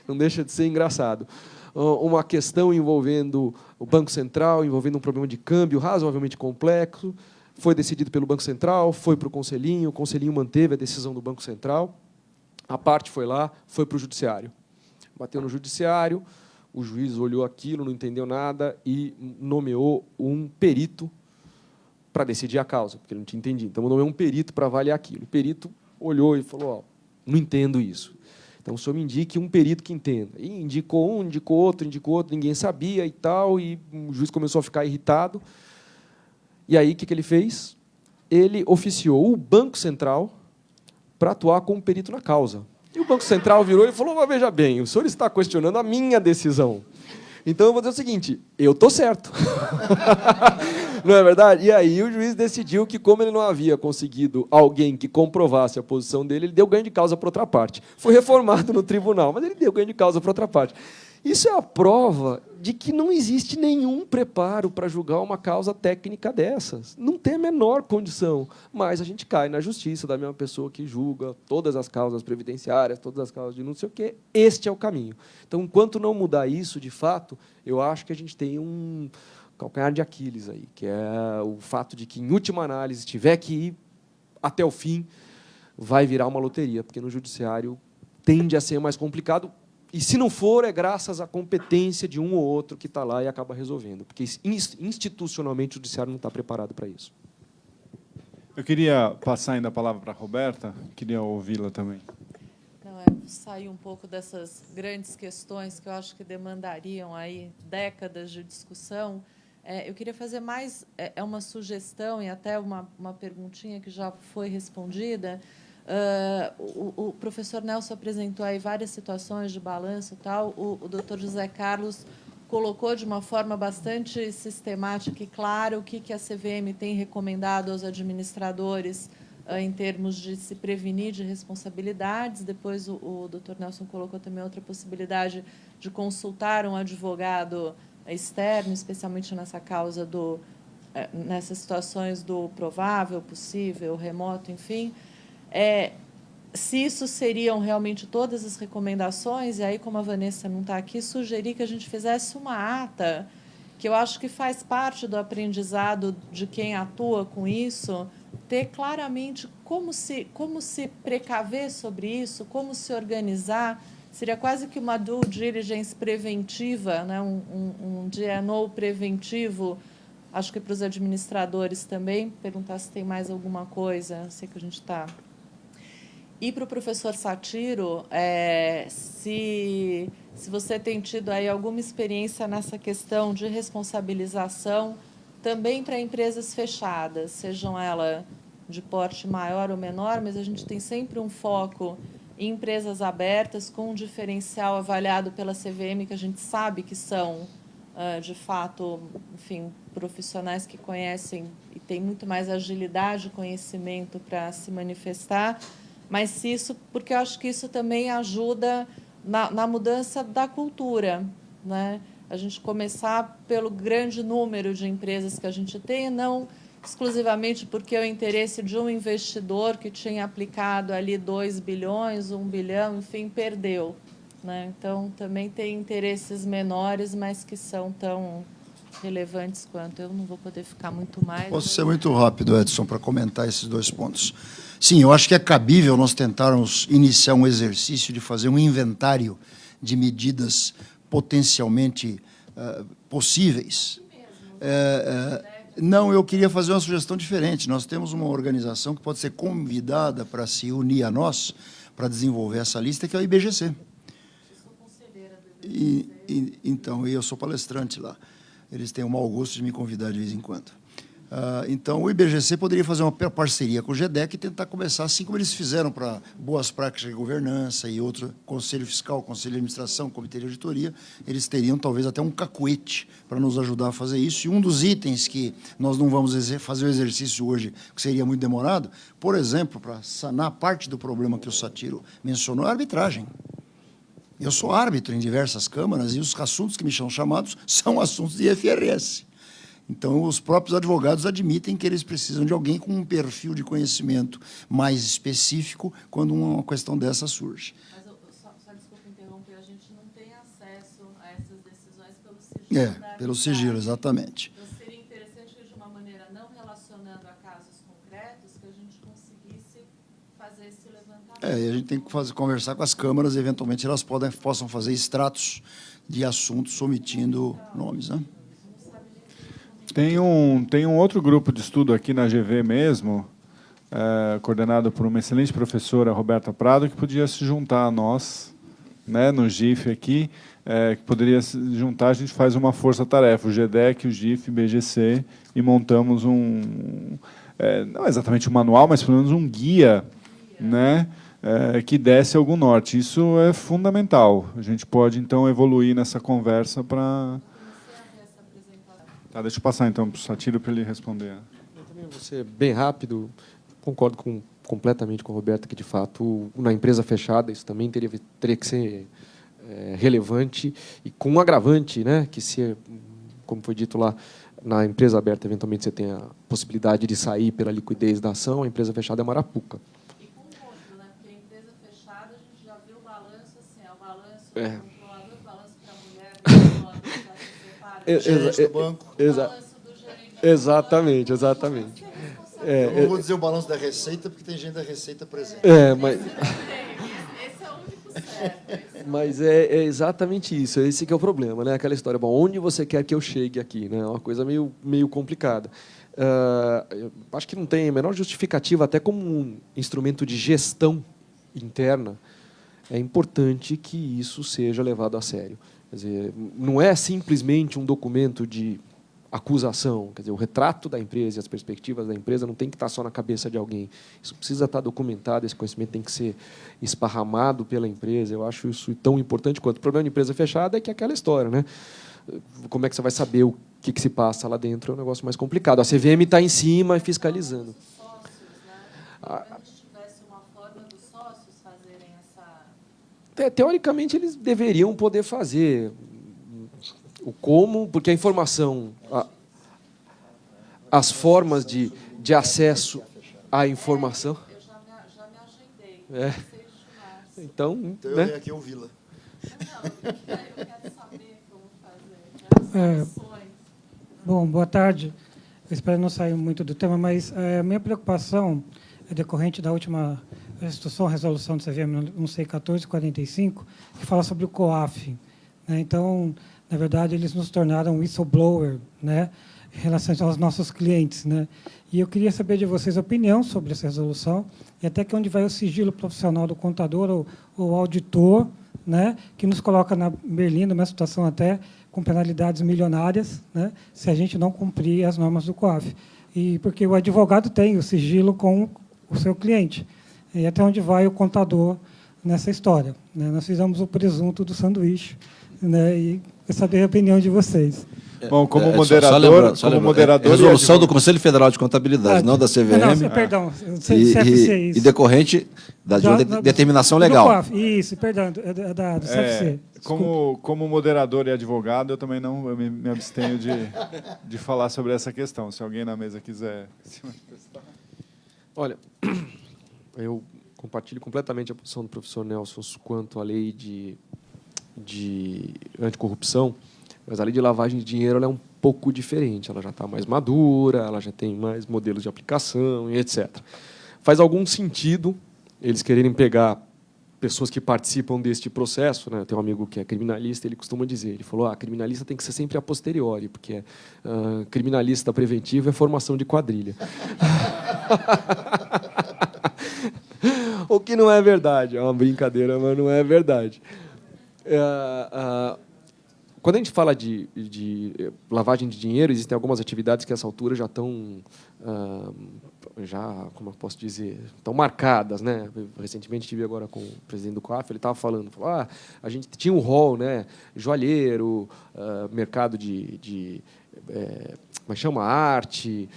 não deixa de ser engraçado. Uma questão envolvendo o Banco Central, envolvendo um problema de câmbio razoavelmente complexo, foi decidido pelo Banco Central, foi para o Conselhinho manteve a decisão do Banco Central, a parte foi lá, foi para o Judiciário. Bateu no Judiciário, o juiz olhou aquilo, não entendeu nada e nomeou um perito para decidir a causa, porque ele não tinha entendido. Então, nomeou um perito para avaliar aquilo. O perito olhou e falou, não entendo isso. Então, o senhor me indique um perito que entenda. E indicou um, indicou outro, ninguém sabia e tal, e o juiz começou a ficar irritado. E aí, o que ele fez? Ele oficiou o Banco Central para atuar como perito na causa. E o Banco Central virou e falou, mas veja bem, o senhor está questionando a minha decisão. Então, eu vou dizer o seguinte, eu estou certo. Não é verdade? E aí o juiz decidiu que, como ele não havia conseguido alguém que comprovasse a posição dele, ele deu ganho de causa para outra parte. Foi reformado no tribunal, mas ele deu ganho de causa para outra parte. Isso é a prova de que não existe nenhum preparo para julgar uma causa técnica dessas. Não tem a menor condição. Mas a gente cai na justiça da mesma pessoa que julga todas as causas previdenciárias, todas as causas de não sei o quê. Este é o caminho. Então, enquanto não mudar isso, de fato, eu acho que a gente tem um calcanhar de Aquiles aí, que é o fato de que, em última análise, se tiver que ir até o fim, vai virar uma loteria, porque no judiciário tende a ser mais complicado. E, se não for, é graças à competência de um ou outro que está lá e acaba resolvendo, porque institucionalmente o judiciário não está preparado para isso. Eu queria passar ainda a palavra para a Roberta, queria ouvi-la também. Sair um pouco dessas grandes questões que eu acho que demandariam aí décadas de discussão. Eu queria fazer mais uma sugestão e até uma perguntinha que já foi respondida. O professor Nelson apresentou aí várias situações de balanço e tal. O doutor José Carlos colocou de uma forma bastante sistemática e clara o que a CVM tem recomendado aos administradores em termos de se prevenir de responsabilidades. Depois, o doutor Nelson colocou também outra possibilidade de consultar um advogado externo, especialmente nessa causa nessas situações do provável, possível, remoto, enfim. Se isso seriam realmente todas as recomendações, e aí, como a Vanessa não está aqui, sugeri que a gente fizesse uma ata que eu acho que faz parte do aprendizado de quem atua com isso, ter claramente como se precaver sobre isso, como se organizar. Seria quase que uma due diligence preventiva, né? um DNO preventivo, acho que para os administradores também, perguntar se tem mais alguma coisa, sei que a gente está... E para o professor Sátiro, se você tem tido aí alguma experiência nessa questão de responsabilização também para empresas fechadas, sejam elas de porte maior ou menor, mas a gente tem sempre um foco em empresas abertas com um diferencial avaliado pela CVM, que a gente sabe que são, de fato, enfim, profissionais que conhecem e têm muito mais agilidade e conhecimento para se manifestar. Mas isso, porque eu acho que isso também ajuda na mudança da cultura, né? A gente começar pelo grande número de empresas que a gente tem, não exclusivamente porque é o interesse de um investidor que tinha aplicado ali 2 bilhões, 1 bilhão, enfim, perdeu, né? Então, também tem interesses menores, mas que são tão relevantes quanto. Eu não vou poder ficar muito mais. Posso ser muito rápido, Edson, para comentar esses 2 pontos. Sim, eu acho que é cabível nós tentarmos iniciar um exercício de fazer um inventário de medidas potencialmente possíveis. Não, eu queria fazer uma sugestão diferente. Nós temos uma organização que pode ser convidada para se unir a nós para desenvolver essa lista, que é o IBGC. Eu sou conselheira do IBGC. Então, eu sou palestrante lá. Eles têm o mau gosto de me convidar de vez em quando. Então, o IBGC poderia fazer uma parceria com o GEDEC e tentar começar, assim como eles fizeram para boas práticas de governança e outro, Conselho Fiscal, Conselho de Administração, Comitê de Auditoria, eles teriam talvez até um cacuete para nos ajudar a fazer isso. E um dos itens que nós não vamos fazer o exercício hoje, que seria muito demorado, por exemplo, para sanar parte do problema que o Sátiro mencionou, é a arbitragem. Eu sou árbitro em diversas câmaras e os assuntos que me são chamados são assuntos de IFRS. Então, os próprios advogados admitem que eles precisam de alguém com um perfil de conhecimento mais específico quando uma questão dessa surge. Mas, só desculpa interromper, a gente não tem acesso a essas decisões pelo sigilo. Pelo sigilo, exatamente. Então, seria interessante que, de uma maneira não relacionando a casos concretos, que a gente conseguisse fazer esse levantamento. E a gente tem que conversar com as câmaras, eventualmente elas possam fazer extratos de assuntos omitindo nomes, né? Tem um outro grupo de estudo aqui na GV mesmo, coordenado por uma excelente professora, Roberta Prado, que podia se juntar a nós, né, no GIF aqui, que poderia se juntar, a gente faz uma força-tarefa, o GEDEC, o GIF, o BGC, e montamos não exatamente um manual, mas pelo menos um guia, né, que desse algum norte. Isso é fundamental. A gente pode, então, evoluir nessa conversa para... Tá, deixa eu passar, então, para o Sátiro para ele responder. Eu também vou ser bem rápido. Concordo completamente com a Roberta que, de fato, na empresa fechada, isso também teria que ser relevante e com um agravante, né, que, como foi dito lá, na empresa aberta, eventualmente, você tem a possibilidade de sair pela liquidez da ação, a empresa fechada é uma arapuca. E com ponto, né, porque a empresa fechada, a gente já viu o balanço, assim, o balanço para o controlador, o balanço para a mulher, o controlador já se separa. Gerente do banco. Exatamente. Eu não vou dizer o balanço da Receita, porque tem gente da Receita presente. Mas... Esse é o único certo. Mas é exatamente isso, esse que é o problema, né? Aquela história, bom, onde você quer que eu chegue aqui, né? É uma coisa meio complicada. Eu acho que não tem a menor justificativa, até como um instrumento de gestão interna, é importante que isso seja levado a sério. Quer dizer, não é simplesmente um documento de acusação, quer dizer, o retrato da empresa e as perspectivas da empresa não tem que estar só na cabeça de alguém. Isso precisa estar documentado, esse conhecimento tem que ser esparramado pela empresa. Eu acho isso tão importante quanto. O problema de empresa fechada é que é aquela história, né? Como é que você vai saber o que se passa lá dentro? É um negócio mais complicado. A CVM está em cima e fiscalizando. Sócios, né? Se a gente tivesse uma forma dos sócios fazerem essa... Teoricamente, eles deveriam poder fazer o como, porque a informação, as formas de acesso à informação... Eu já me agendei. É. 6 de março. Então, eu né? venho aqui ouvi-la. Não, eu quero saber como fazer. As soluções. Bom, boa tarde. Eu espero não sair muito do tema, mas a minha preocupação é decorrente da última resolução do CVM 1445, que fala sobre o COAF. Né? Então, na verdade, eles nos tornaram whistleblower, né, em relação aos nossos clientes. Né? E eu queria saber de vocês a opinião sobre essa resolução e até que onde vai o sigilo profissional do contador ou auditor, né, que nos coloca na Berlim, numa situação até com penalidades milionárias, né, se a gente não cumprir as normas do COAF. E porque o advogado tem o sigilo com o seu cliente. E até onde vai o contador nessa história. Né? Nós fizemos o presunto do sanduíche, né, e eu saber a opinião de vocês. Bom, como só lembrando, resolução do Conselho Federal de Contabilidade, não da CVM. Perdão, CFC, e decorrente de uma determinação legal. COAF, isso, perdão, do CFC. Como moderador e advogado, eu também não me abstenho de falar sobre essa questão. Se alguém na mesa quiser se manifestar. Olha, eu compartilho completamente a posição do professor Nelson quanto à lei de anticorrupção, mas a lei de lavagem de dinheiro ela é um pouco diferente. Ela já está mais madura, ela já tem mais modelos de aplicação e etc. Faz algum sentido eles quererem pegar pessoas que participam deste processo, né? Tem um amigo que é criminalista, ele costuma dizer, ele falou, criminalista tem que ser sempre a posteriori, porque criminalista preventivo é formação de quadrilha. O que não é verdade, é uma brincadeira, mas não é verdade. Quando a gente fala de lavagem de dinheiro, existem algumas atividades que, a essa altura, já estão, como eu posso dizer, estão marcadas. Né? Recentemente, estive agora com o presidente do COAF, ele estava falando, a gente tinha um rol, né? Joalheiro, mercado como chama? Arte,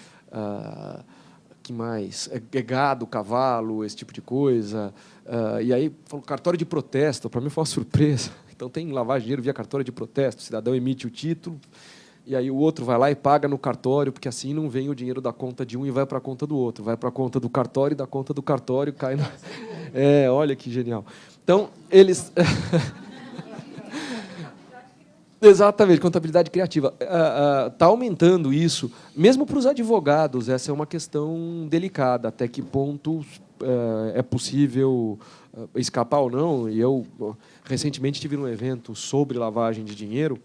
que mais? Gado, cavalo, esse tipo de coisa. E aí, falou cartório de protesto, para mim foi uma surpresa. Então, tem lavagem de dinheiro via cartório de protesto. O cidadão emite o título, e aí o outro vai lá e paga no cartório, porque assim não vem o dinheiro da conta de um e vai para a conta do outro. Vai para a conta do cartório, e da conta do cartório cai na... olha que genial. Então, eles... Exatamente, contabilidade criativa. Está aumentando isso, mesmo para os advogados. Essa é uma questão delicada, até que ponto é possível escapar ou não. E eu, recentemente, estive num evento sobre lavagem de dinheiro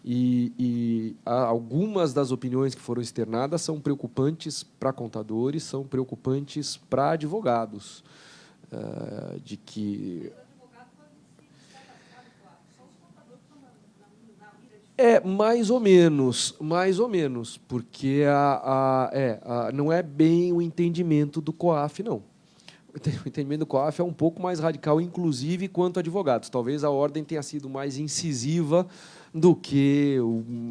e algumas das opiniões que foram externadas são preocupantes para contadores, são preocupantes para advogados, de que... mais ou menos, porque não é bem o entendimento do COAF, não. O entendimento do COAF é um pouco mais radical, inclusive, quanto advogados. Talvez a ordem tenha sido mais incisiva do que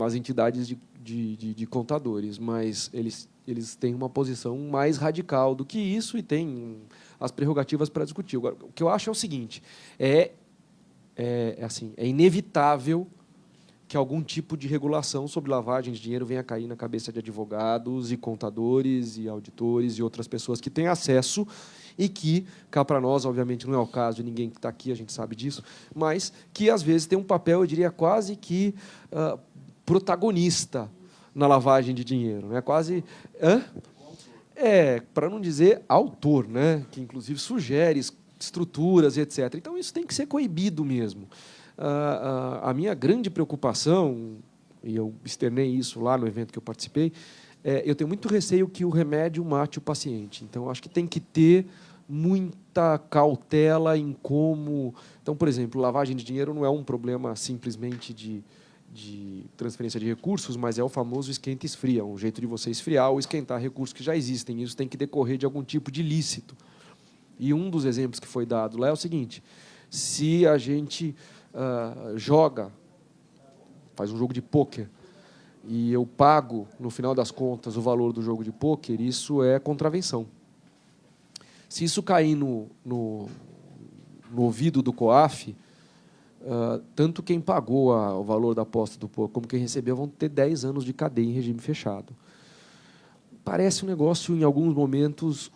as entidades de contadores, mas eles têm uma posição mais radical do que isso e têm as prerrogativas para discutir. Agora, o que eu acho é o seguinte, é inevitável que algum tipo de regulação sobre lavagem de dinheiro venha a cair na cabeça de advogados e contadores e auditores e outras pessoas que têm acesso e que, cá para nós, obviamente, não é o caso de ninguém que está aqui, a gente sabe disso, mas que, às vezes, tem um papel, eu diria, quase que protagonista na lavagem de dinheiro. Né? Quase... para não dizer autor, né? Que, inclusive, sugere estruturas, etc. Então, isso tem que ser coibido mesmo. A minha grande preocupação, e eu externei isso lá no evento que eu participei, eu tenho muito receio que o remédio mate o paciente. Então, acho que tem que ter muita cautela em como... Então, por exemplo, lavagem de dinheiro não é um problema simplesmente de transferência de recursos, mas é o famoso esquenta e esfria, um jeito de você esfriar ou esquentar recursos que já existem. Isso tem que decorrer de algum tipo de ilícito. E um dos exemplos que foi dado lá é o seguinte, se a gente... faz um jogo de pôquer e eu pago, no final das contas, o valor do jogo de pôquer, isso é contravenção. Se isso cair no ouvido do COAF, tanto quem pagou o valor da aposta do pôquer como quem recebeu vão ter 10 anos de cadeia em regime fechado. Parece um negócio, em alguns momentos,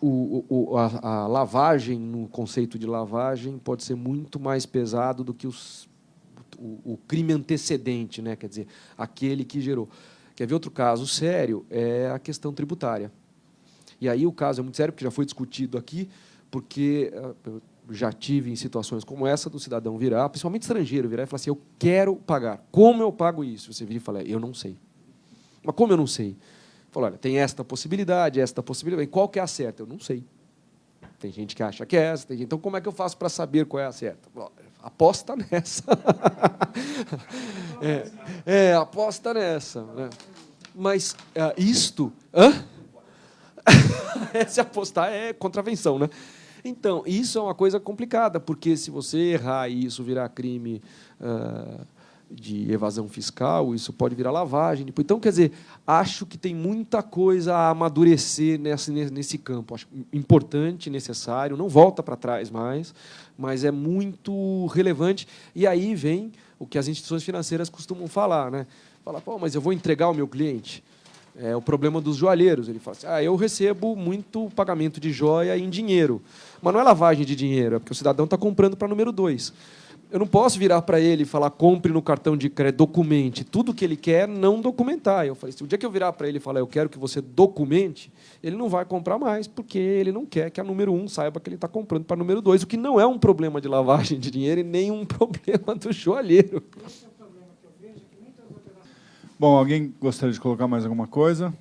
a lavagem, no conceito de lavagem, pode ser muito mais pesado do que o crime antecedente, né? Quer dizer, aquele que gerou. Quer ver outro caso sério? É a questão tributária. E aí o caso é muito sério, porque já foi discutido aqui, porque eu já tive em situações como essa do cidadão virar, principalmente estrangeiro, virar e falar assim, eu quero pagar. Como eu pago isso? Você vira e fala, eu não sei. Mas como eu não sei? Fala, olha, tem esta possibilidade, e qual que é a certa? Eu não sei. Tem gente que acha que é essa, tem gente... Então, como é que eu faço para saber qual é a certa? Aposta nessa. Aposta nessa. Né? Mas isto... Se apostar é contravenção, né? Então, isso é uma coisa complicada, porque se você errar e isso virar crime de evasão fiscal, isso pode virar lavagem. Então, quer dizer, acho que tem muita coisa a amadurecer nesse campo. Acho importante, necessário, não volta para trás mais, mas é muito relevante. E aí vem o que as instituições financeiras costumam falar, né? Falar, pô, mas eu vou entregar ao meu cliente. É o problema dos joalheiros. Ele fala assim, eu recebo muito pagamento de joia em dinheiro. Mas não é lavagem de dinheiro, é porque o cidadão está comprando para número 2. Eu não posso virar para ele e falar, compre no cartão de crédito, documente. Tudo que ele quer, não documentar. Eu falei, se o dia que eu virar para ele e falar, eu quero que você documente, ele não vai comprar mais, porque ele não quer que a número 1 saiba que ele está comprando para número 2, o que não é um problema de lavagem de dinheiro e nem um problema do joalheiro. Bom, alguém gostaria de colocar mais alguma coisa?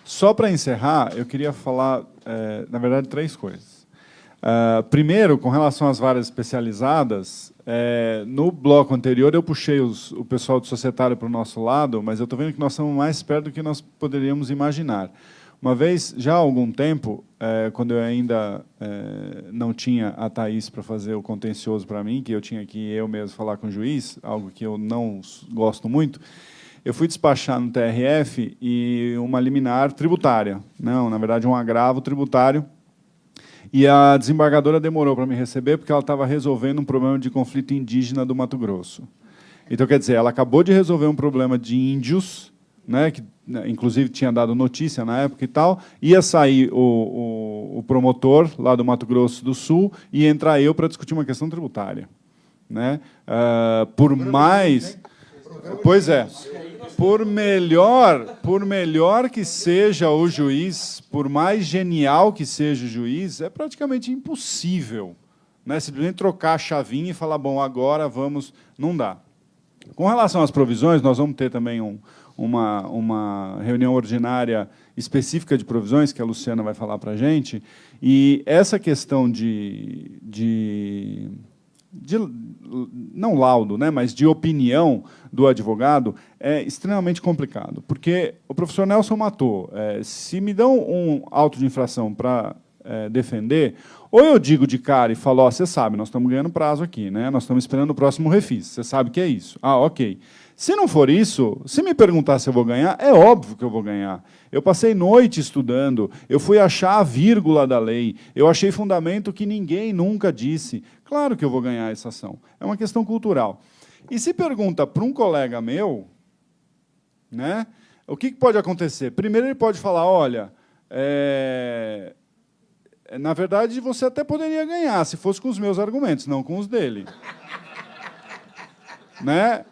Só para encerrar, eu queria falar, na verdade, 3 coisas. Primeiro, com relação às varas especializadas, no bloco anterior eu puxei o pessoal do societário para o nosso lado, mas eu estou vendo que nós estamos mais perto do que nós poderíamos imaginar. Uma vez, já há algum tempo, quando eu ainda não tinha a Thaís para fazer o contencioso para mim, que eu tinha que eu mesmo falar com o juiz, algo que eu não gosto muito, eu fui despachar no TRF e uma liminar tributária, não, na verdade um agravo tributário, e a desembargadora demorou para me receber porque ela estava resolvendo um problema de conflito indígena do Mato Grosso. Então, quer dizer, ela acabou de resolver um problema de índios, né, que inclusive tinha dado notícia na época e tal, ia sair o promotor lá do Mato Grosso do Sul e entrar eu para discutir uma questão tributária. Né? Por mais... Pois é. Por melhor que seja o juiz, por mais genial que seja o juiz, é praticamente impossível, né? Simplesmente trocar a chavinha e falar, bom, agora vamos... Não dá. Com relação às provisões, nós vamos ter também uma reunião ordinária específica de provisões, que a Luciana vai falar para a gente, e essa questão de não laudo, né, mas de opinião do advogado é extremamente complicado, porque o professor Nelson matou. Se me dão um auto de infração para defender, ou eu digo de cara e falo, você sabe, nós estamos ganhando prazo aqui, né, nós estamos esperando o próximo refis, você sabe que é isso. Ok. Se não for isso, se me perguntar se eu vou ganhar, é óbvio que eu vou ganhar. Eu passei noite estudando, eu fui achar a vírgula da lei, eu achei fundamento que ninguém nunca disse. Claro que eu vou ganhar essa ação. É uma questão cultural. E se pergunta para um colega meu, né, o que pode acontecer? Primeiro, ele pode falar, olha, na verdade, você até poderia ganhar, se fosse com os meus argumentos, não com os dele. Né?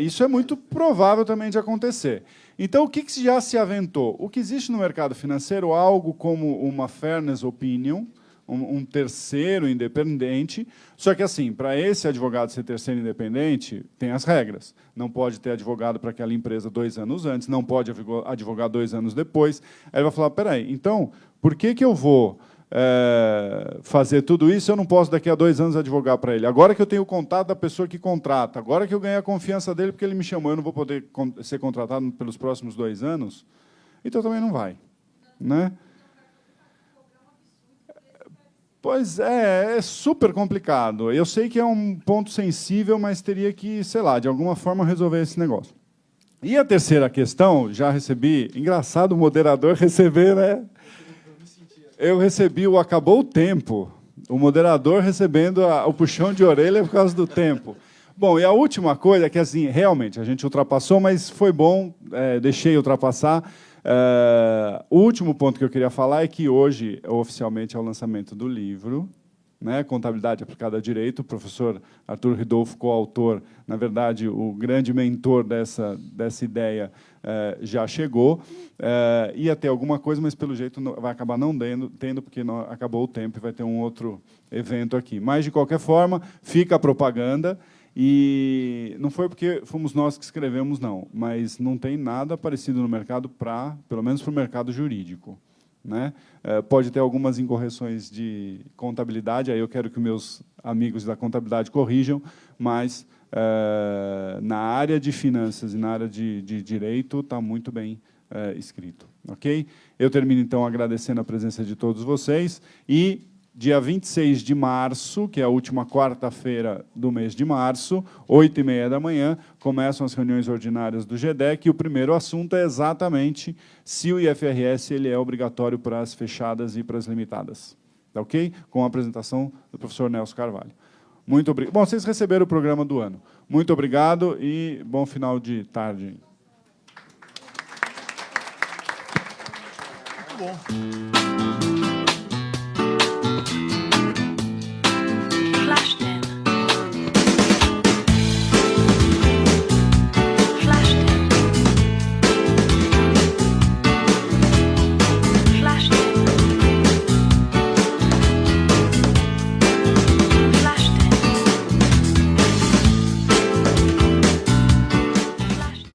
Isso é muito provável também de acontecer. Então, o que já se aventou? O que existe no mercado financeiro é algo como uma fairness opinion, um terceiro independente, só que, assim, para esse advogado ser terceiro independente, tem as regras. Não pode ter advogado para aquela empresa 2 anos antes, não pode advogar 2 anos depois. Aí ele vai falar, peraí, então, por que eu vou fazer tudo isso, eu não posso daqui a 2 anos advogar para ele? Agora que eu tenho o contato da pessoa que contrata, agora que eu ganhei a confiança dele porque ele me chamou, eu não vou poder ser contratado pelos próximos 2 anos? Então também não vai. Né? Pois é super complicado. Eu sei que é um ponto sensível, mas teria que, sei lá, de alguma forma resolver esse negócio. E a terceira questão, já recebi, engraçado o moderador receber, né? Eu recebi o acabou o tempo, o moderador recebendo o puxão de orelha por causa do tempo. Bom, e a última coisa é que, assim, realmente, a gente ultrapassou, mas foi bom, deixei ultrapassar. O último ponto que eu queria falar é que hoje, oficialmente, é o lançamento do livro, né? Contabilidade aplicada a direito. O professor Arthur Ridolfo, coautor, na verdade, o grande mentor dessa ideia, já chegou. Ia ter alguma coisa, mas, pelo jeito, vai acabar não tendo, porque acabou o tempo e vai ter um outro evento aqui. Mas, de qualquer forma, fica a propaganda. E não foi porque fomos nós que escrevemos, não, mas não tem nada parecido no mercado, pelo menos para o mercado jurídico, né? Pode ter algumas incorreções de contabilidade, aí eu quero que meus amigos da contabilidade corrijam, mas na área de finanças e na área de direito está muito bem escrito. Ok? Eu termino, então, agradecendo a presença de todos vocês e... Dia 26 de março, que é a última quarta-feira do mês de março, 8h30 da manhã, começam as reuniões ordinárias do GDEC, e o primeiro assunto é exatamente se o IFRS ele é obrigatório para as fechadas e para as limitadas. Tá ok? Com a apresentação do professor Nelson Carvalho. Muito obrigado. Bom, vocês receberam o programa do ano. Muito obrigado e bom final de tarde. Muito bom.